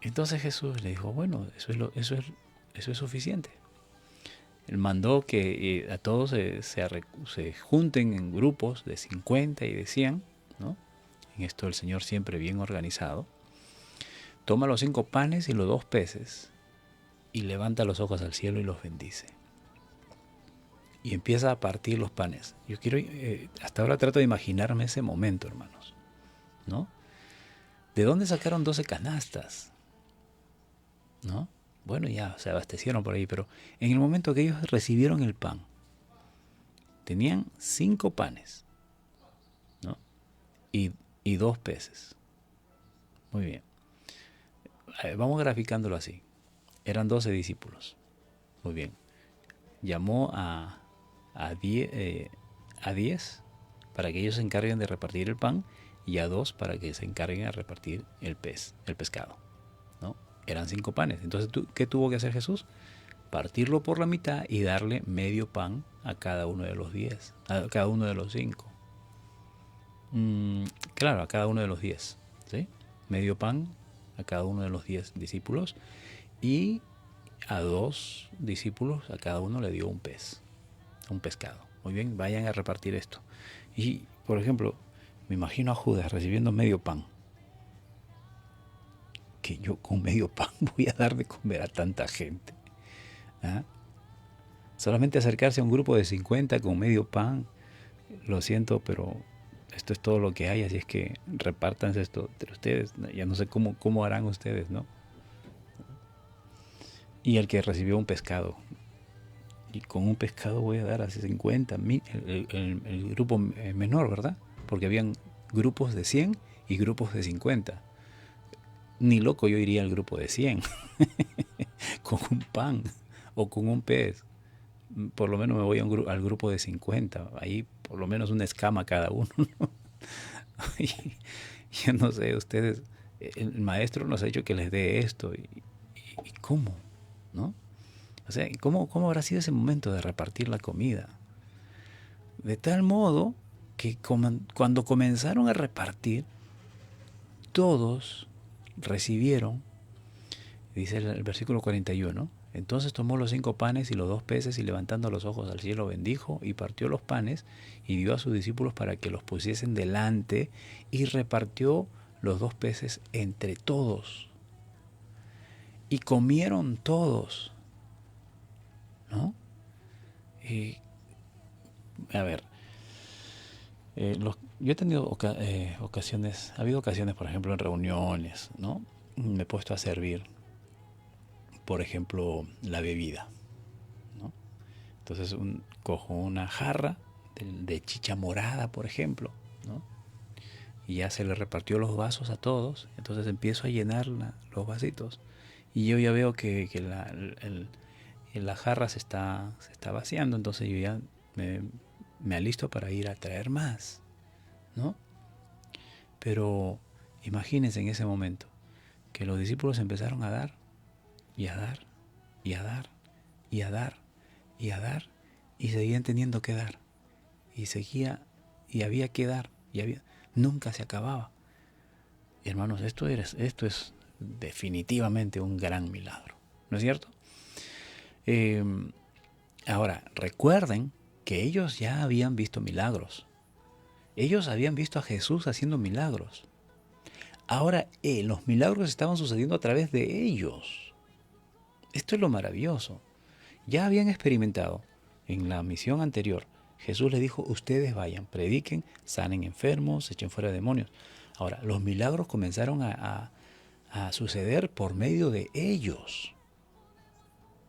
Entonces Jesús le dijo, bueno, eso es suficiente. Él mandó que a todos se junten en grupos de 50 y de 100, ¿no? En esto el Señor siempre bien organizado. Toma los 5 panes y los 2 peces y levanta los ojos al cielo y los bendice. Y empieza a partir los panes. Yo quiero, hasta ahora trato de imaginarme ese momento, hermanos, ¿no? ¿De dónde sacaron 12 canastas? ¿No? Bueno, ya se abastecieron por ahí, pero en el momento que ellos recibieron el pan, tenían 5 panes, ¿no? Y 2 peces. Muy bien. Vamos graficándolo así. Eran 12 discípulos. Muy bien. Llamó a 10 para que ellos se encarguen de repartir el pan, y a 2 para que se encarguen de repartir el pescado, ¿no? Eran 5 panes. Entonces, ¿qué tuvo que hacer Jesús? Partirlo por la mitad y darle medio pan a cada uno de los 10, a cada uno de los 5. Claro, a cada uno de los 10, ¿sí? Medio pan a cada uno de los 10 discípulos, y a 2 discípulos a cada uno le dio un pescado. Muy bien, vayan a repartir esto. Y, por ejemplo, me imagino a Judas recibiendo medio pan. Que yo con medio pan voy a dar de comer a tanta gente. ¿Ah? Solamente acercarse a un grupo de 50 con medio pan, lo siento, pero esto es todo lo que hay, así es que repártanse esto entre ustedes. Ya no sé cómo harán ustedes, ¿no? Y el que recibió un pescado, y con un pescado voy a dar a 50, el grupo menor, ¿verdad? Porque habían grupos de 100 y grupos de 50. Ni loco yo iría al grupo de 100 con un pan o con un pez. Por lo menos me voy al grupo de 50. Ahí por lo menos una escama cada uno, ¿no? Y yo no sé, ustedes, el maestro nos ha dicho que les dé esto. ¿Y cómo? ¿No? O sea, ¿cómo habrá sido ese momento de repartir la comida? De tal modo que cuando comenzaron a repartir, todos recibieron, dice el versículo 41, entonces tomó los 5 panes y los 2 peces, y levantando los ojos al cielo bendijo, y partió los panes y dio a sus discípulos para que los pusiesen delante, y repartió los 2 peces entre todos. Y comieron todos, ¿no? Y, a ver, yo he tenido ocasiones, ha habido ocasiones, por ejemplo, en reuniones, ¿no? Me he puesto a servir, por ejemplo, la bebida, ¿no? Entonces cojo una jarra de chicha morada, por ejemplo, ¿no? Y ya se le repartió los vasos a todos, entonces empiezo a llenar los vasitos, y yo ya veo que la jarra se está vaciando, entonces yo ya me alisto para ir a traer más, ¿no? Pero imagínense en ese momento que los discípulos empezaron a dar y a dar y a dar y a dar y a dar, y seguían teniendo que dar, y seguía, y había que dar, nunca se acababa. Y hermanos, esto es definitivamente un gran milagro, ¿no es cierto? Ahora, recuerden que ellos ya habían visto milagros. Ellos habían visto a Jesús haciendo milagros. Ahora los milagros estaban sucediendo a través de ellos. Esto es lo maravilloso. Ya habían experimentado en la misión anterior. Jesús les dijo, ustedes vayan, prediquen, sanen enfermos, echen fuera demonios. Ahora, los milagros comenzaron a a suceder por medio de ellos,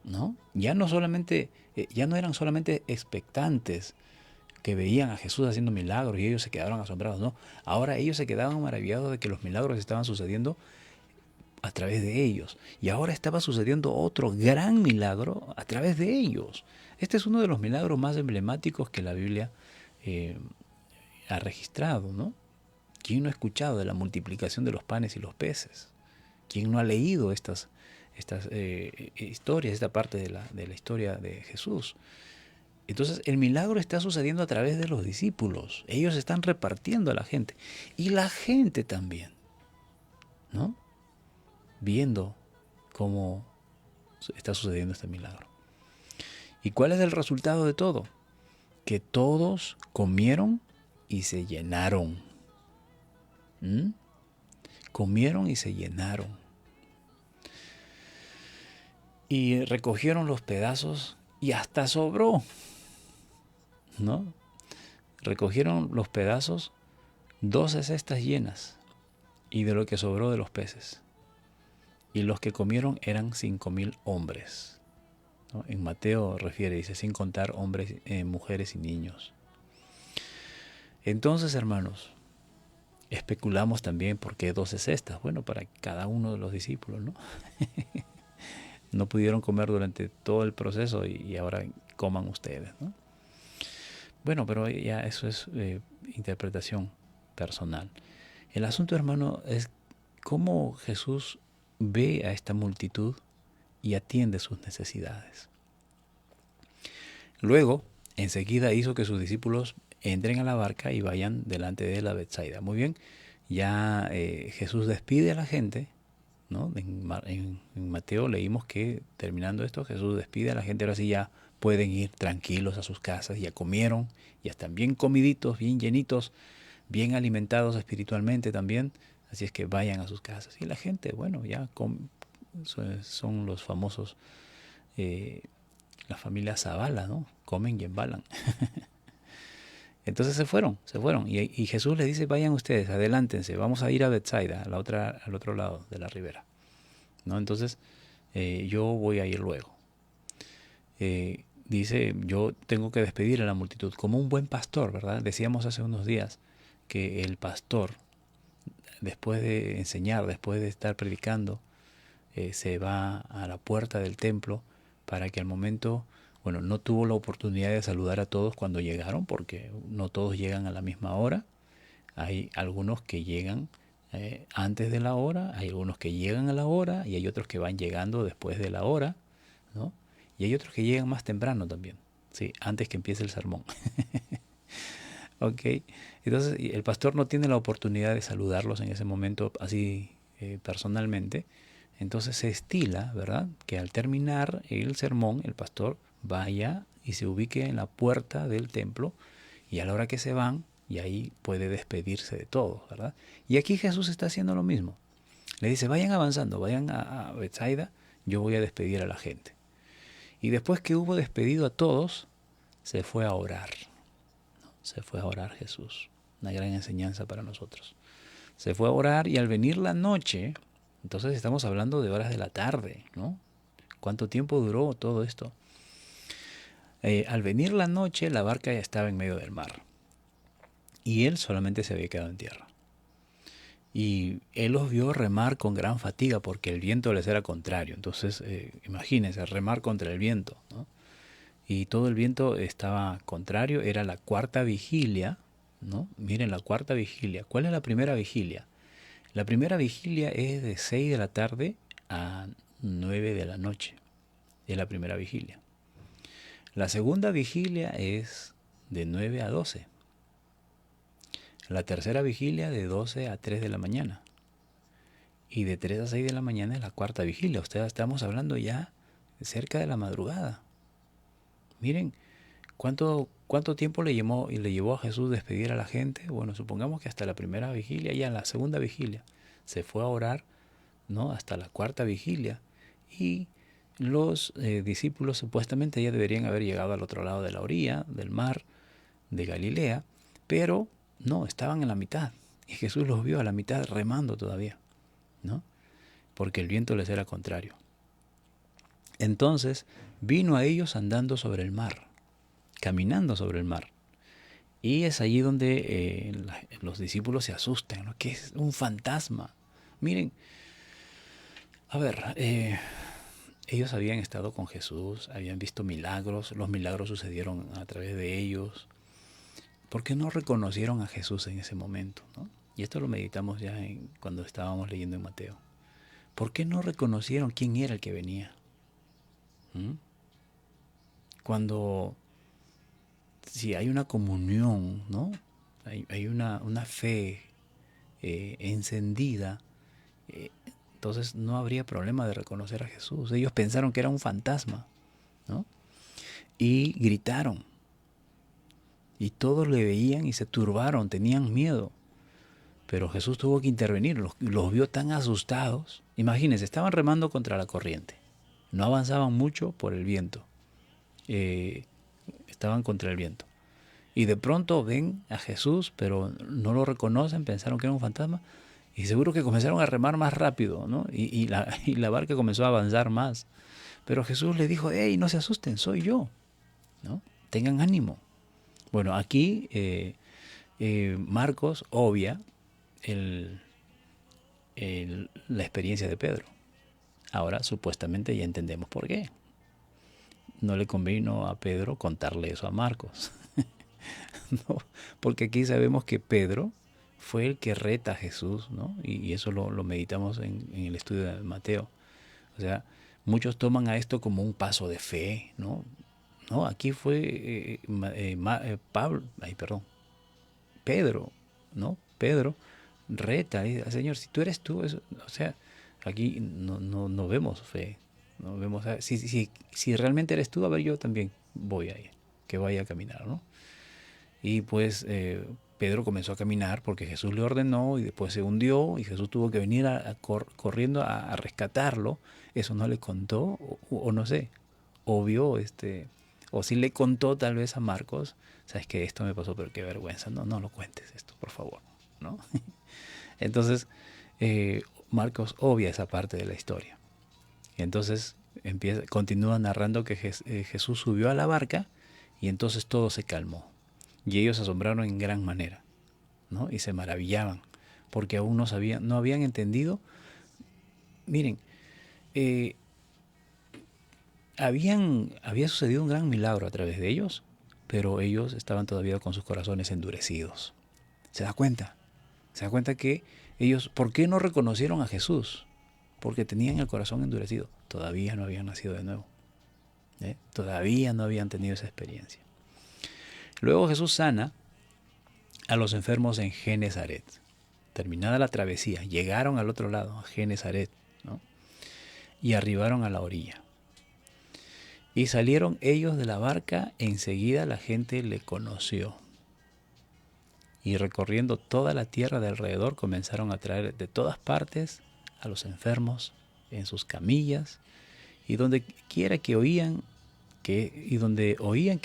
¿no? Ya no solamente, ya no eran solamente expectantes que veían a Jesús haciendo milagros y ellos se quedaron asombrados, no. Ahora ellos se quedaban maravillados de que los milagros estaban sucediendo a través de ellos. Y ahora estaba sucediendo otro gran milagro a través de ellos. Este es uno de los milagros más emblemáticos que la Biblia ha registrado, ¿no? ¿Quién no ha escuchado de la multiplicación de los panes y los peces? ¿Quién no ha leído estas historias, esta parte de la historia de Jesús? Entonces el milagro está sucediendo a través de los discípulos. Ellos están repartiendo a la gente. Y la gente también, ¿no? Viendo cómo está sucediendo este milagro. ¿Y cuál es el resultado de todo? Que todos comieron y se llenaron. Comieron y se llenaron. Y recogieron los pedazos y hasta sobró, ¿no? Recogieron los pedazos 12 cestas llenas y de lo que sobró de los peces. Y los que comieron eran 5,000 hombres, ¿no? En Mateo refiere, dice, sin contar hombres, mujeres y niños. Entonces, hermanos, especulamos también por qué 12 cestas. Bueno, para cada uno de los discípulos, ¿no? No pudieron comer durante todo el proceso y ahora coman ustedes, ¿no? Bueno, pero ya eso es interpretación personal. El asunto, hermano, es cómo Jesús ve a esta multitud y atiende sus necesidades. Luego, enseguida hizo que sus discípulos entren a la barca y vayan delante de él a Betsaida. Muy bien, ya Jesús despide a la gente, ¿no? En Mateo leímos que terminando esto Jesús despide a la gente, ahora sí ya pueden ir tranquilos a sus casas, ya comieron, ya están bien comiditos, bien llenitos, bien alimentados espiritualmente también, así es que vayan a sus casas. Y la gente, bueno, ya son los famosos, la familia Zavala, ¿no? Comen y embalan. Entonces se fueron. Y Jesús les dice, vayan ustedes, adelántense, vamos a ir a Betsaida, al otro lado de la ribera, ¿no? Entonces, yo voy a ir luego. Dice, yo tengo que despedir a la multitud, como un buen pastor, ¿verdad? Decíamos hace unos días que el pastor, después de enseñar, después de estar predicando, se va a la puerta del templo para que al momento... Bueno, no tuvo la oportunidad de saludar a todos cuando llegaron, porque no todos llegan a la misma hora. Hay algunos que llegan antes de la hora, hay algunos que llegan a la hora y hay otros que van llegando después de la hora, ¿no? Y hay otros que llegan más temprano también, ¿sí? Antes que empiece el sermón. Ok, entonces el pastor no tiene la oportunidad de saludarlos en ese momento así personalmente. Entonces se estila, ¿verdad?, que al terminar el sermón el pastor vaya y se ubique en la puerta del templo y a la hora que se van, y ahí puede despedirse de todos, ¿verdad? Y aquí Jesús está haciendo lo mismo. Le dice, vayan avanzando, vayan a Betsaida, yo voy a despedir a la gente. Y después que hubo despedido a todos, se fue a orar, ¿no? Se fue a orar Jesús. Una gran enseñanza para nosotros. Se fue a orar y al venir la noche, entonces estamos hablando de horas de la tarde, ¿no? ¿Cuánto tiempo duró todo esto? Al venir la noche, la barca ya estaba en medio del mar. Y él solamente se había quedado en tierra. Y él los vio remar con gran fatiga porque el viento les era contrario. Entonces, imagínense, remar contra el viento, ¿no? Y todo el viento estaba contrario, era la cuarta vigilia, ¿no? Miren, la cuarta vigilia. ¿Cuál es la primera vigilia? La primera vigilia es de 6 de la tarde a 9 de la noche. Es la primera vigilia. La segunda vigilia es de 9 a 12. La tercera vigilia de 12 a 3 de la mañana. Y de 3 a 6 de la mañana es la cuarta vigilia. Ustedes estamos hablando ya cerca de la madrugada. Miren, ¿cuánto tiempo le llevó a Jesús despedir a la gente? Bueno, supongamos que hasta la primera vigilia, ya en la segunda vigilia, se fue a orar, ¿no? Hasta la cuarta vigilia. Y los discípulos supuestamente ya deberían haber llegado al otro lado de la orilla del mar de Galilea, pero no, estaban en la mitad y Jesús los vio a la mitad remando todavía, ¿no? porque el viento les era contrario. Entonces vino a ellos andando sobre el mar, caminando sobre el mar. Y es allí donde los discípulos se asustan, ¿no? Que es un fantasma. Miren, a ver, ellos habían estado con Jesús, habían visto milagros, los milagros sucedieron a través de ellos. ¿Por qué no reconocieron a Jesús en ese momento, ¿no? Y esto lo meditamos ya cuando estábamos leyendo en Mateo. ¿Por qué no reconocieron quién era el que venía? Cuando, si hay una comunión, ¿no? Hay una fe encendida, entonces no habría problema de reconocer a Jesús. Ellos pensaron que era un fantasma, ¿no? Y gritaron. Y todos le veían y se turbaron, tenían miedo. Pero Jesús tuvo que intervenir, los vio tan asustados. Imagínense, estaban remando contra la corriente. No avanzaban mucho por el viento. Estaban contra el viento. Y de pronto ven a Jesús, pero no lo reconocen, pensaron que era un fantasma. Y seguro que comenzaron a remar más rápido, ¿no? Y la barca comenzó a avanzar más. Pero Jesús les dijo, hey, no se asusten, soy yo, ¿no? Tengan ánimo. Bueno, aquí Marcos obvia la experiencia de Pedro. Ahora supuestamente ya entendemos por qué. No le convino a Pedro contarle eso a Marcos. No, porque aquí sabemos que Pedro fue el que reta a Jesús, ¿no? Y eso lo meditamos en el estudio de Mateo. O sea, muchos toman a esto como un paso de fe, ¿no? No, aquí fue Pedro, ¿no? Pedro reta, Señor, si tú eres tú, o sea, aquí no vemos fe, no vemos, si realmente eres tú, a ver, yo también voy a ir, que vaya a caminar, ¿no? Y pues Pedro comenzó a caminar porque Jesús le ordenó y después se hundió y Jesús tuvo que venir corriendo a rescatarlo. Eso no le contó, o no sé, o vio o sí le contó tal vez a Marcos, sabes que esto me pasó, pero qué vergüenza, no lo cuentes esto, por favor, ¿no? Entonces, Marcos obvia esa parte de la historia. Y entonces continúa narrando que Jesús subió a la barca y entonces todo se calmó. Y ellos se asombraron en gran manera, ¿no? Y se maravillaban, porque aún no habían entendido. Miren, había sucedido un gran milagro a través de ellos, pero ellos estaban todavía con sus corazones endurecidos. ¿Se da cuenta? Se da cuenta que ellos, ¿por qué no reconocieron a Jesús? Porque tenían el corazón endurecido. Todavía no habían nacido de nuevo. Todavía no habían tenido esa experiencia. Luego Jesús sana a los enfermos en Genesaret. Terminada la travesía, llegaron al otro lado, a Genesaret, ¿no? Y arribaron a la orilla. Y salieron ellos de la barca, enseguida la gente le conoció. Y recorriendo toda la tierra de alrededor comenzaron a traer de todas partes a los enfermos en sus camillas, y donde quiera que oían que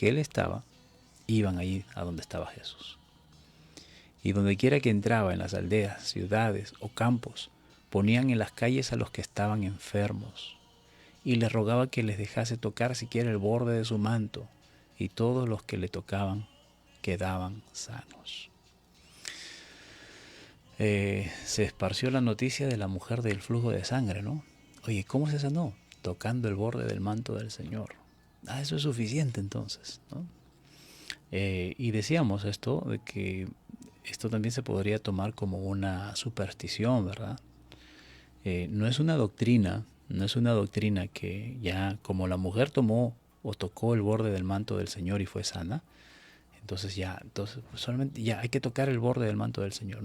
él estaba, iban allí a donde estaba Jesús. Y donde quiera que entraba, en las aldeas, ciudades o campos, ponían en las calles a los que estaban enfermos, y les rogaba que les dejase tocar siquiera el borde de su manto, y todos los que le tocaban quedaban sanos. Se esparció la noticia de la mujer del flujo de sangre, ¿no? Oye, ¿cómo se sanó? Tocando el borde del manto del Señor. Eso es suficiente entonces, ¿no? Y decíamos esto, de que esto también se podría tomar como una superstición, ¿verdad? No es una doctrina que ya como la mujer tomó o tocó el borde del manto del Señor y fue sana, entonces solamente ya hay que tocar el borde del manto del Señor.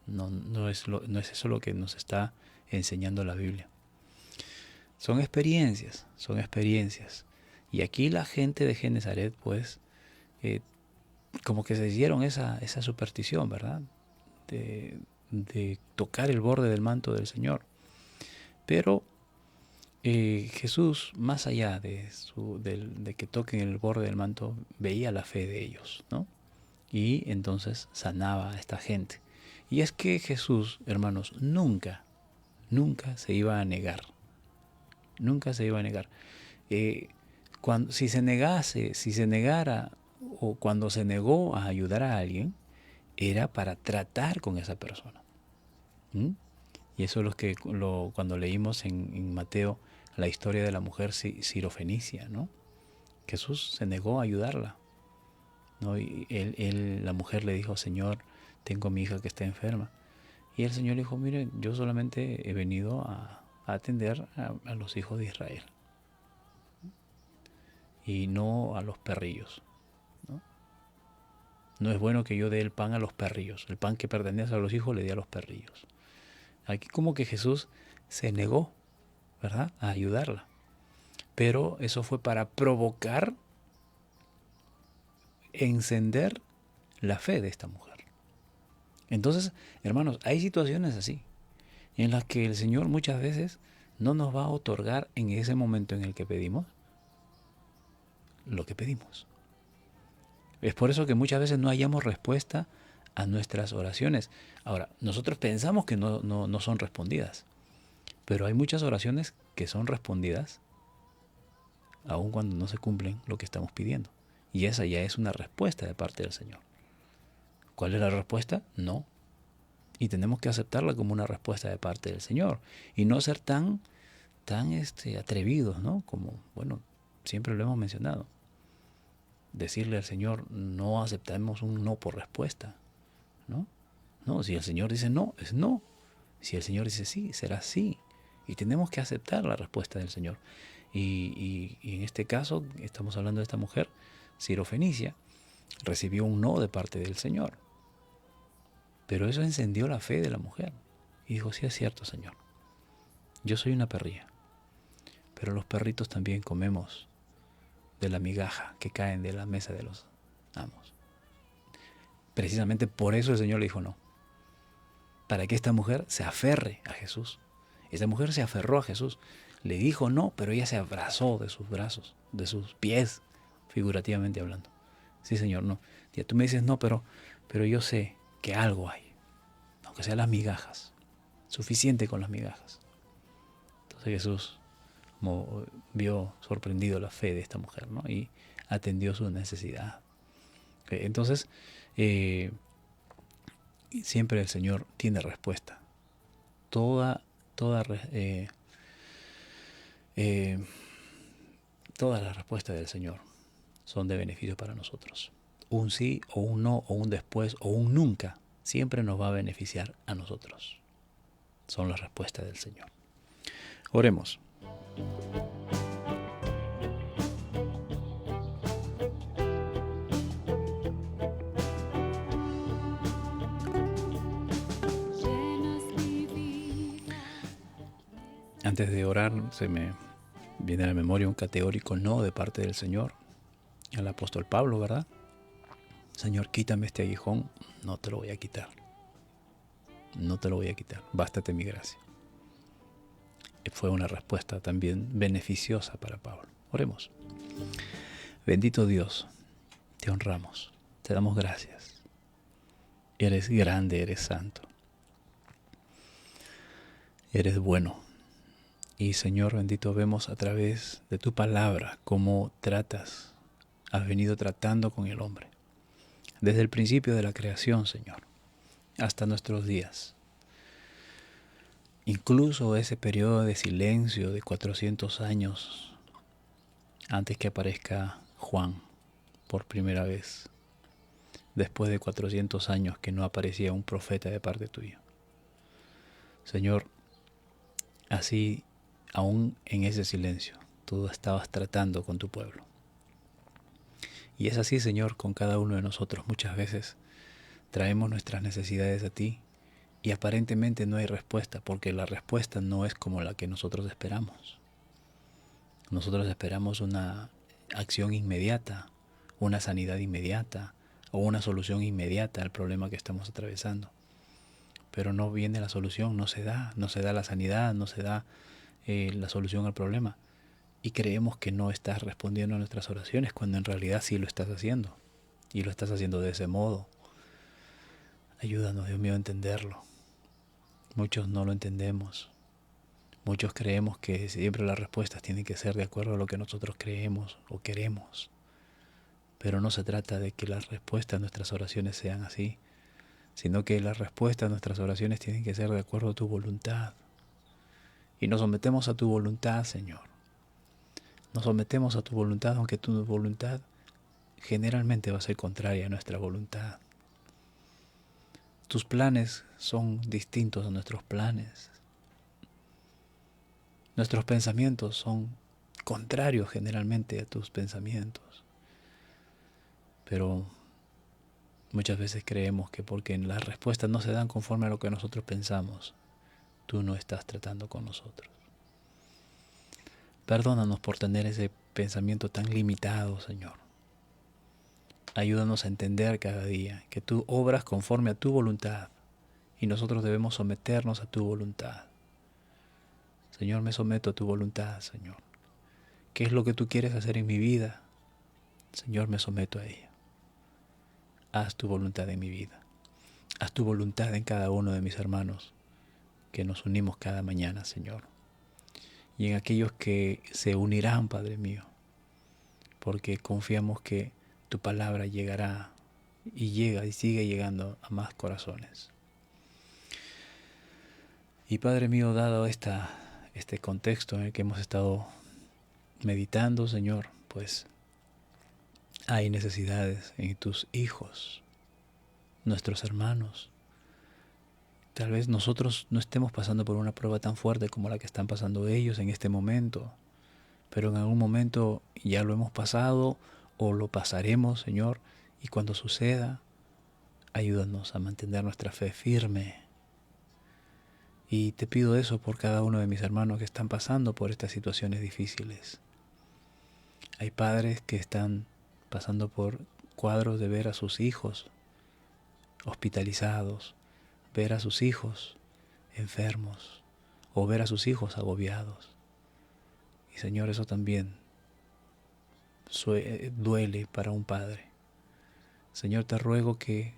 No es eso lo que nos está enseñando la Biblia. Son experiencias. Y aquí la gente de Genesaret, pues, como que se hicieron esa superstición, ¿verdad? De tocar el borde del manto del Señor. Pero Jesús, más allá de que toquen el borde del manto, veía la fe de ellos, ¿no? Y entonces sanaba a esta gente. Y es que Jesús, hermanos, nunca nunca se iba a negar. Nunca se iba a negar. Si se negara, o cuando se negó a ayudar a alguien, era para tratar con esa persona. Y eso es cuando leímos en Mateo la historia de la mujer sirofenicia, ¿no? Jesús se negó a ayudarla, ¿no? Y la mujer le dijo: Señor, tengo a mi hija que está enferma. Y el Señor le dijo: mire, yo solamente he venido a atender a los hijos de Israel, y no a los perrillos, ¿no? No es bueno que yo dé el pan a los perrillos. El pan que pertenece a los hijos le dé a los perrillos. Aquí como que Jesús se negó, ¿verdad?, a ayudarla. Pero eso fue para provocar, encender la fe de esta mujer. Entonces, hermanos, hay situaciones así, en las que el Señor muchas veces no nos va a otorgar en ese momento en el que pedimos lo que pedimos. Es por eso que muchas veces no hallamos respuesta a nuestras oraciones. Ahora, nosotros pensamos que no son respondidas, pero hay muchas oraciones que son respondidas aun cuando no se cumplen lo que estamos pidiendo. Y esa ya es una respuesta de parte del Señor. ¿Cuál es la respuesta? No. Y tenemos que aceptarla como una respuesta de parte del Señor. Y no ser tan atrevidos, ¿no? Como, bueno, siempre lo hemos mencionado. Decirle al Señor: no aceptamos un no por respuesta, ¿no? No, si el Señor dice no, es no. Si el Señor dice sí, será sí. Y tenemos que aceptar la respuesta del Señor. Y en este caso, estamos hablando de esta mujer sirofenicia, recibió un no de parte del Señor. Pero eso encendió la fe de la mujer. Y dijo: sí, es cierto, Señor. Yo soy una perrilla, pero los perritos también comemos de la migaja que caen de la mesa de los amos. Precisamente por eso el Señor le dijo no. Para que esta mujer se aferre a Jesús. Esta mujer se aferró a Jesús. Le dijo no, pero ella se abrazó de sus brazos, de sus pies, figurativamente hablando. Sí, Señor, no. Ya tú me dices no, pero yo sé que algo hay. Aunque sean las migajas. Suficiente con las migajas. Entonces Jesús vio sorprendido la fe de esta mujer, ¿no? Y atendió su necesidad. Entonces, siempre el Señor tiene respuesta. Todas las respuestas del Señor son de beneficio para nosotros. Un sí o un no o un después o un nunca siempre nos va a beneficiar a nosotros. Son las respuestas del Señor. Oremos. Antes de orar, se me viene a la memoria un categórico no de parte del Señor al apóstol Pablo, ¿verdad? Señor, quítame este aguijón. No te lo voy a quitar. No te lo voy a quitar. Bástate mi gracia. Fue una respuesta también beneficiosa para Pablo. Oremos. Bendito Dios, te honramos, te damos gracias. Eres grande, eres santo. Eres bueno. Y Señor bendito, vemos a través de tu palabra cómo tratas, has venido tratando con el hombre. Desde el principio de la creación, Señor, hasta nuestros días. Incluso ese periodo de silencio de 400 años antes que aparezca Juan por primera vez. Después de 400 años que no aparecía un profeta de parte tuya. Señor, así aún en ese silencio, tú estabas tratando con tu pueblo. Y es así, Señor, con cada uno de nosotros. Muchas veces traemos nuestras necesidades a ti y aparentemente no hay respuesta, porque la respuesta no es como la que nosotros esperamos. Nosotros esperamos una acción inmediata, una sanidad inmediata o una solución inmediata al problema que estamos atravesando. Pero no viene la solución, no se da la sanidad, no se da la solución al problema. Y creemos que no estás respondiendo a nuestras oraciones cuando en realidad sí lo estás haciendo. Y lo estás haciendo de ese modo. Ayúdanos, Dios mío, a entenderlo. Muchos no lo entendemos. Muchos creemos que siempre las respuestas tienen que ser de acuerdo a lo que nosotros creemos o queremos. Pero no se trata de que las respuestas a nuestras oraciones sean así, sino que las respuestas a nuestras oraciones tienen que ser de acuerdo a tu voluntad. Y nos sometemos a tu voluntad, Señor. Nos sometemos a tu voluntad, aunque tu voluntad generalmente va a ser contraria a nuestra voluntad. Tus planes son distintos a nuestros planes. Nuestros pensamientos son contrarios generalmente a tus pensamientos. Pero muchas veces creemos que porque las respuestas no se dan conforme a lo que nosotros pensamos, tú no estás tratando con nosotros. Perdónanos por tener ese pensamiento tan limitado, Señor. Ayúdanos a entender cada día que tú obras conforme a tu voluntad y nosotros debemos someternos a tu voluntad. Señor, me someto a tu voluntad, Señor. ¿Qué es lo que tú quieres hacer en mi vida? Señor, me someto a ella. Haz tu voluntad en mi vida. Haz tu voluntad en cada uno de mis hermanos que nos unimos cada mañana, Señor. Y en aquellos que se unirán, Padre mío, porque confiamos que tu palabra llegará y llega y sigue llegando a más corazones. Y Padre mío, dado este contexto en el que hemos estado meditando, Señor, pues hay necesidades en tus hijos, nuestros hermanos. Tal vez nosotros no estemos pasando por una prueba tan fuerte como la que están pasando ellos en este momento, pero en algún momento ya lo hemos pasado o lo pasaremos, Señor, y cuando suceda, ayúdanos a mantener nuestra fe firme. Y te pido eso por cada uno de mis hermanos que están pasando por estas situaciones difíciles. Hay padres que están pasando por cuadros de ver a sus hijos hospitalizados, ver a sus hijos enfermos o ver a sus hijos agobiados. Y Señor, eso también duele para un padre. Señor, te ruego que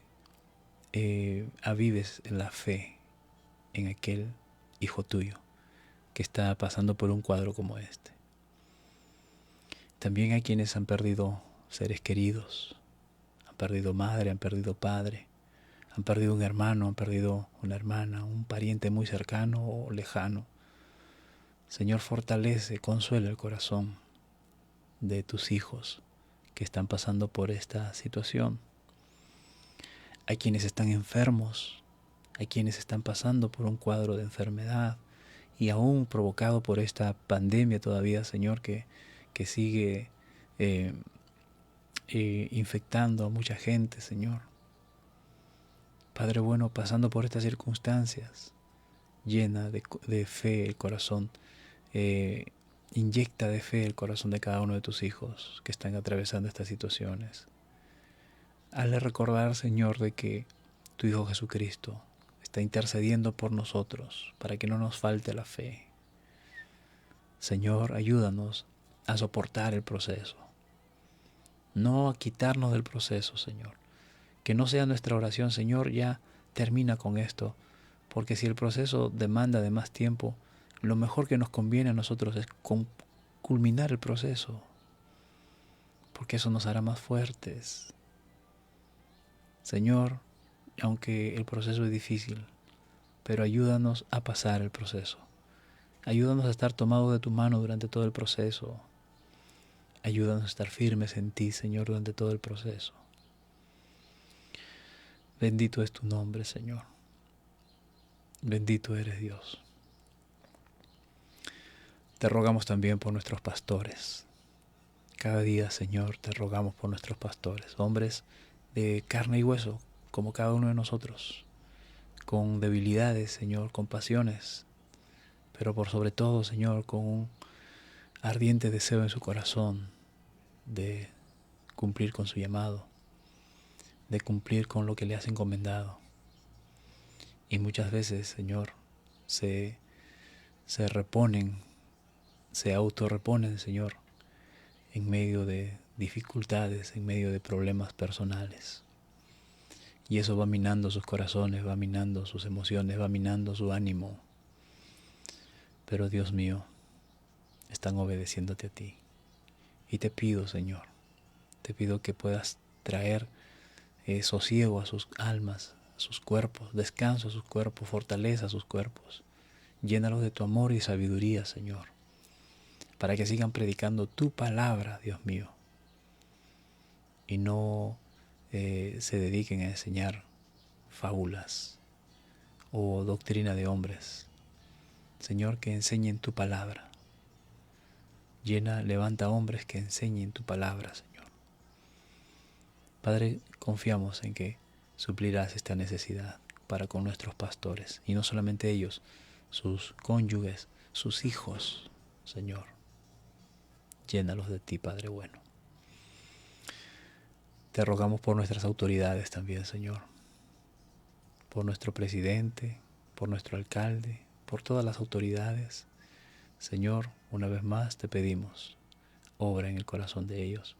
avives la fe en aquel hijo tuyo que está pasando por un cuadro como este. También hay quienes han perdido seres queridos, han perdido madre, han perdido padre, han perdido un hermano, han perdido una hermana, un pariente muy cercano o lejano. Señor, fortalece, consuela el corazón de tus hijos que están pasando por esta situación. Hay quienes están enfermos, hay quienes están pasando por un cuadro de enfermedad y aún provocado por esta pandemia todavía, Señor, que sigue infectando a mucha gente, Señor. Padre bueno, pasando por estas circunstancias, llena de fe el corazón, inyecta de fe el corazón de cada uno de tus hijos que están atravesando estas situaciones. Hazle recordar, Señor, de que tu Hijo Jesucristo está intercediendo por nosotros para que no nos falte la fe. Señor, ayúdanos a soportar el proceso, no a quitarnos del proceso, Señor. Que no sea nuestra oración, Señor, ya termina con esto, porque si el proceso demanda de más tiempo, lo mejor que nos conviene a nosotros es culminar el proceso, porque eso nos hará más fuertes. Señor, aunque el proceso es difícil, pero ayúdanos a pasar el proceso. Ayúdanos a estar tomados de tu mano durante todo el proceso. Ayúdanos a estar firmes en ti, Señor, durante todo el proceso. Bendito es tu nombre, Señor. Bendito eres Dios. Te rogamos también por nuestros pastores. Cada día, Señor, te rogamos por nuestros pastores, hombres de carne y hueso, como cada uno de nosotros, con debilidades, Señor, con pasiones, pero por sobre todo, Señor, con un ardiente deseo en su corazón de cumplir con su llamado, de cumplir con lo que le has encomendado. Y muchas veces, Señor, se reponen, se autorreponen, Señor, en medio de dificultades, en medio de problemas personales. Y eso va minando sus corazones, va minando sus emociones, va minando su ánimo. pero Dios mío, están obedeciéndote a ti. Y te pido, Señor, te pido que puedas traer sosiego a sus almas, a sus cuerpos, descanso a sus cuerpos, fortaleza a sus cuerpos. Llénalos de tu amor y sabiduría, Señor, para que sigan predicando tu palabra, Dios mío, y no se dediquen a enseñar fábulas o doctrina de hombres. Señor, que enseñen tu palabra. Levanta hombres que enseñen tu palabra, Señor. Padre, confiamos en que suplirás esta necesidad para con nuestros pastores, y no solamente ellos, sus cónyuges, sus hijos, Señor. Llénalos de ti, Padre bueno. Te rogamos por nuestras autoridades también, Señor, por nuestro presidente, por nuestro alcalde, por todas las autoridades. Señor, una vez más te pedimos, obra en el corazón de ellos,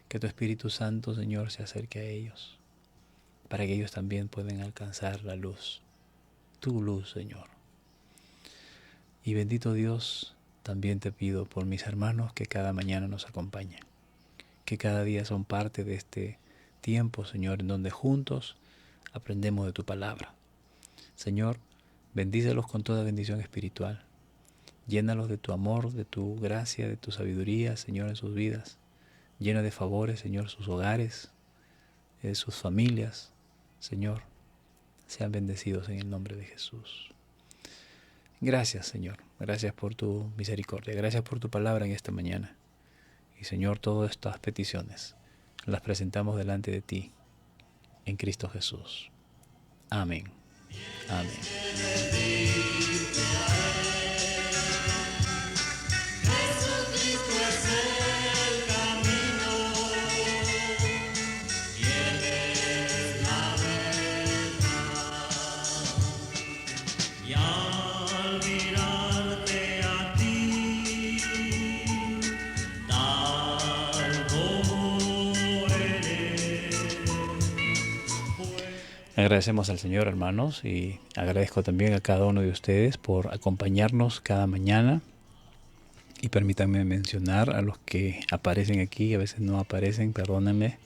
que tu Espíritu Santo, Señor, se acerque a ellos, para que ellos también puedan alcanzar la luz, tu luz, Señor. Y bendito Dios, también te pido por mis hermanos que cada mañana nos acompañan, que cada día son parte de este tiempo, Señor, en donde juntos aprendemos de tu palabra. Señor, bendícelos con toda bendición espiritual. Llénalos de tu amor, de tu gracia, de tu sabiduría, Señor, en sus vidas. Llena de favores, Señor, sus hogares, sus familias. Señor, sean bendecidos en el nombre de Jesús. Gracias, Señor. Gracias por tu misericordia. Gracias por tu palabra en esta mañana. Y, Señor, todas estas peticiones las presentamos delante de ti, en Cristo Jesús. Amén. Amén. Agradecemos al Señor, hermanos, y agradezco también a cada uno de ustedes por acompañarnos cada mañana. Y permítanme mencionar a los que aparecen aquí, a veces no aparecen, perdónenme,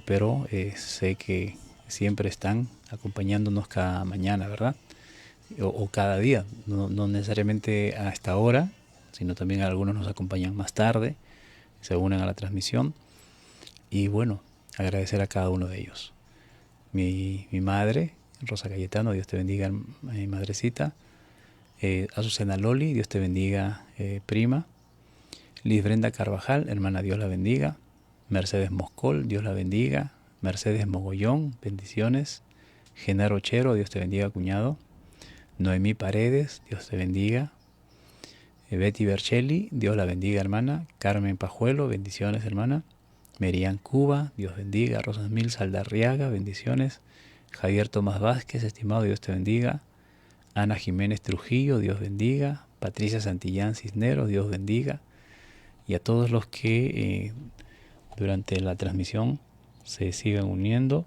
pero sé que siempre están acompañándonos cada mañana, ¿verdad? O cada día, no necesariamente a esta hora, sino también algunos nos acompañan más tarde, se unen a la transmisión. Y bueno, agradecer a cada uno de ellos. Mi madre, Rosa Cayetano, Dios te bendiga, madrecita. Azucena Loli, Dios te bendiga, prima. Liz Brenda Carvajal, hermana, Dios la bendiga. Mercedes Moscol, Dios la bendiga. Mercedes Mogollón, bendiciones. Genaro Chero, Dios te bendiga, cuñado. Noemí Paredes, Dios te bendiga. Betty Berchelli, Dios la bendiga, hermana. Carmen Pajuelo, bendiciones, hermana. Merian Cuba, Dios bendiga. Rosas Mil Saldarriaga, bendiciones. Javier Tomás Vázquez, estimado, Dios te bendiga. Ana Jiménez Trujillo, Dios bendiga. Patricia Santillán Cisneros, Dios bendiga. Y a todos los que durante la transmisión se sigan uniendo,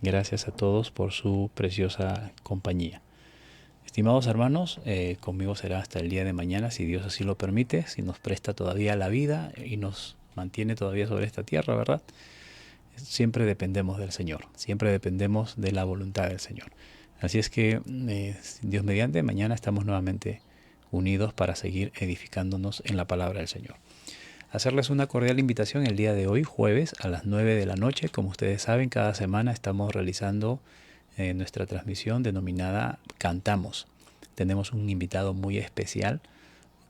gracias a todos por su preciosa compañía. Estimados hermanos, conmigo será hasta el día de mañana, si Dios así lo permite, si nos presta todavía la vida y nos mantiene todavía sobre esta tierra, ¿verdad? Siempre dependemos del Señor, siempre dependemos de la voluntad del Señor. Así es que, Dios mediante, mañana estamos nuevamente unidos para seguir edificándonos en la palabra del Señor. Hacerles una cordial invitación el día de hoy, jueves, a las 9 de la noche. Como ustedes saben, cada semana estamos realizando nuestra transmisión denominada Cantamos. Tenemos un invitado muy especial,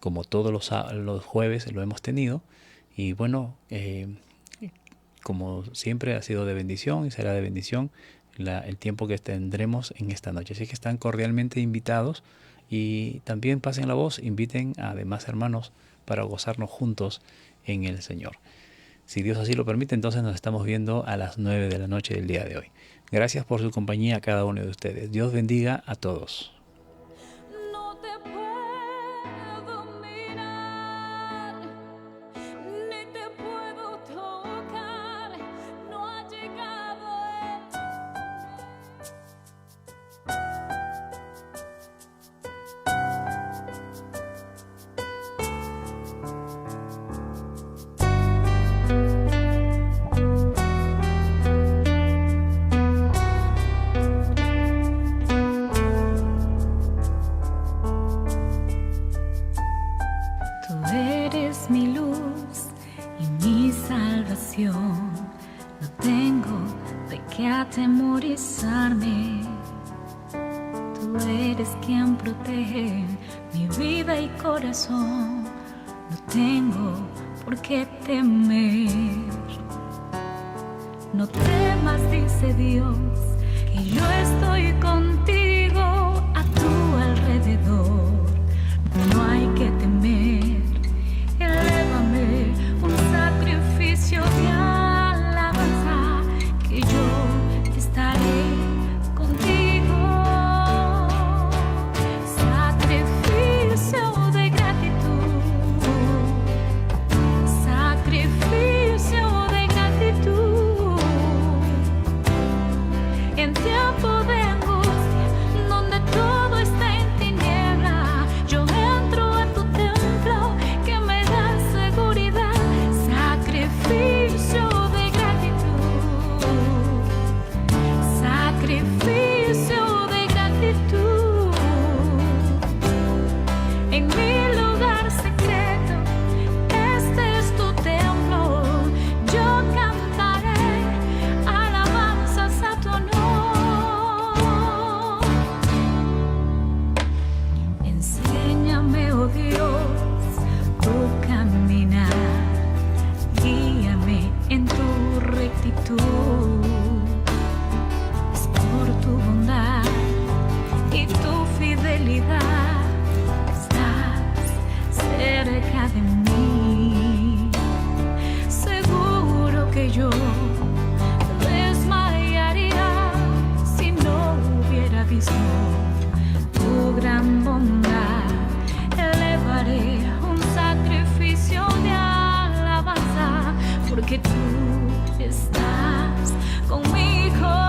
como todos los jueves lo hemos tenido. Y bueno, como siempre ha sido de bendición y será de bendición el tiempo que tendremos en esta noche. Así que están cordialmente invitados y también pasen la voz, inviten a demás hermanos para gozarnos juntos en el Señor. Si Dios así lo permite, entonces nos estamos viendo a las 9 de la noche del día de hoy. Gracias por su compañía a cada uno de ustedes. Dios bendiga a todos. No te puedo mirar, ni te puedo tocar, no ha llegado el salvación, no tengo de qué atemorizarme. Tú eres quien protege mi vida y corazón, no tengo por qué temer. No temas, dice Dios, que yo estoy contigo a tu alrededor. No hay que temer, elévame un sacrificio de alabanza, que yo estaré contigo. Sacrificio de gratitud, sacrificio de gratitud. En tiempo de angustia, donde todo está en tiniebla, yo entro a tu templo que me da seguridad. Sacrificio de gratitud, sacrificio de gratitud. En mi lugar secreto, este es tu templo, yo cantaré alabanzas a tu honor. Enséñame, oh Dios, tu caminar, guíame en tu rectitud. Es por tu bondad y tu fidelidad estás cerca de mí. Seguro que yo desmayaría si no hubiera visto tu gran bondad. Elevaré un sacrificio de alabanza, porque tú estás conmigo.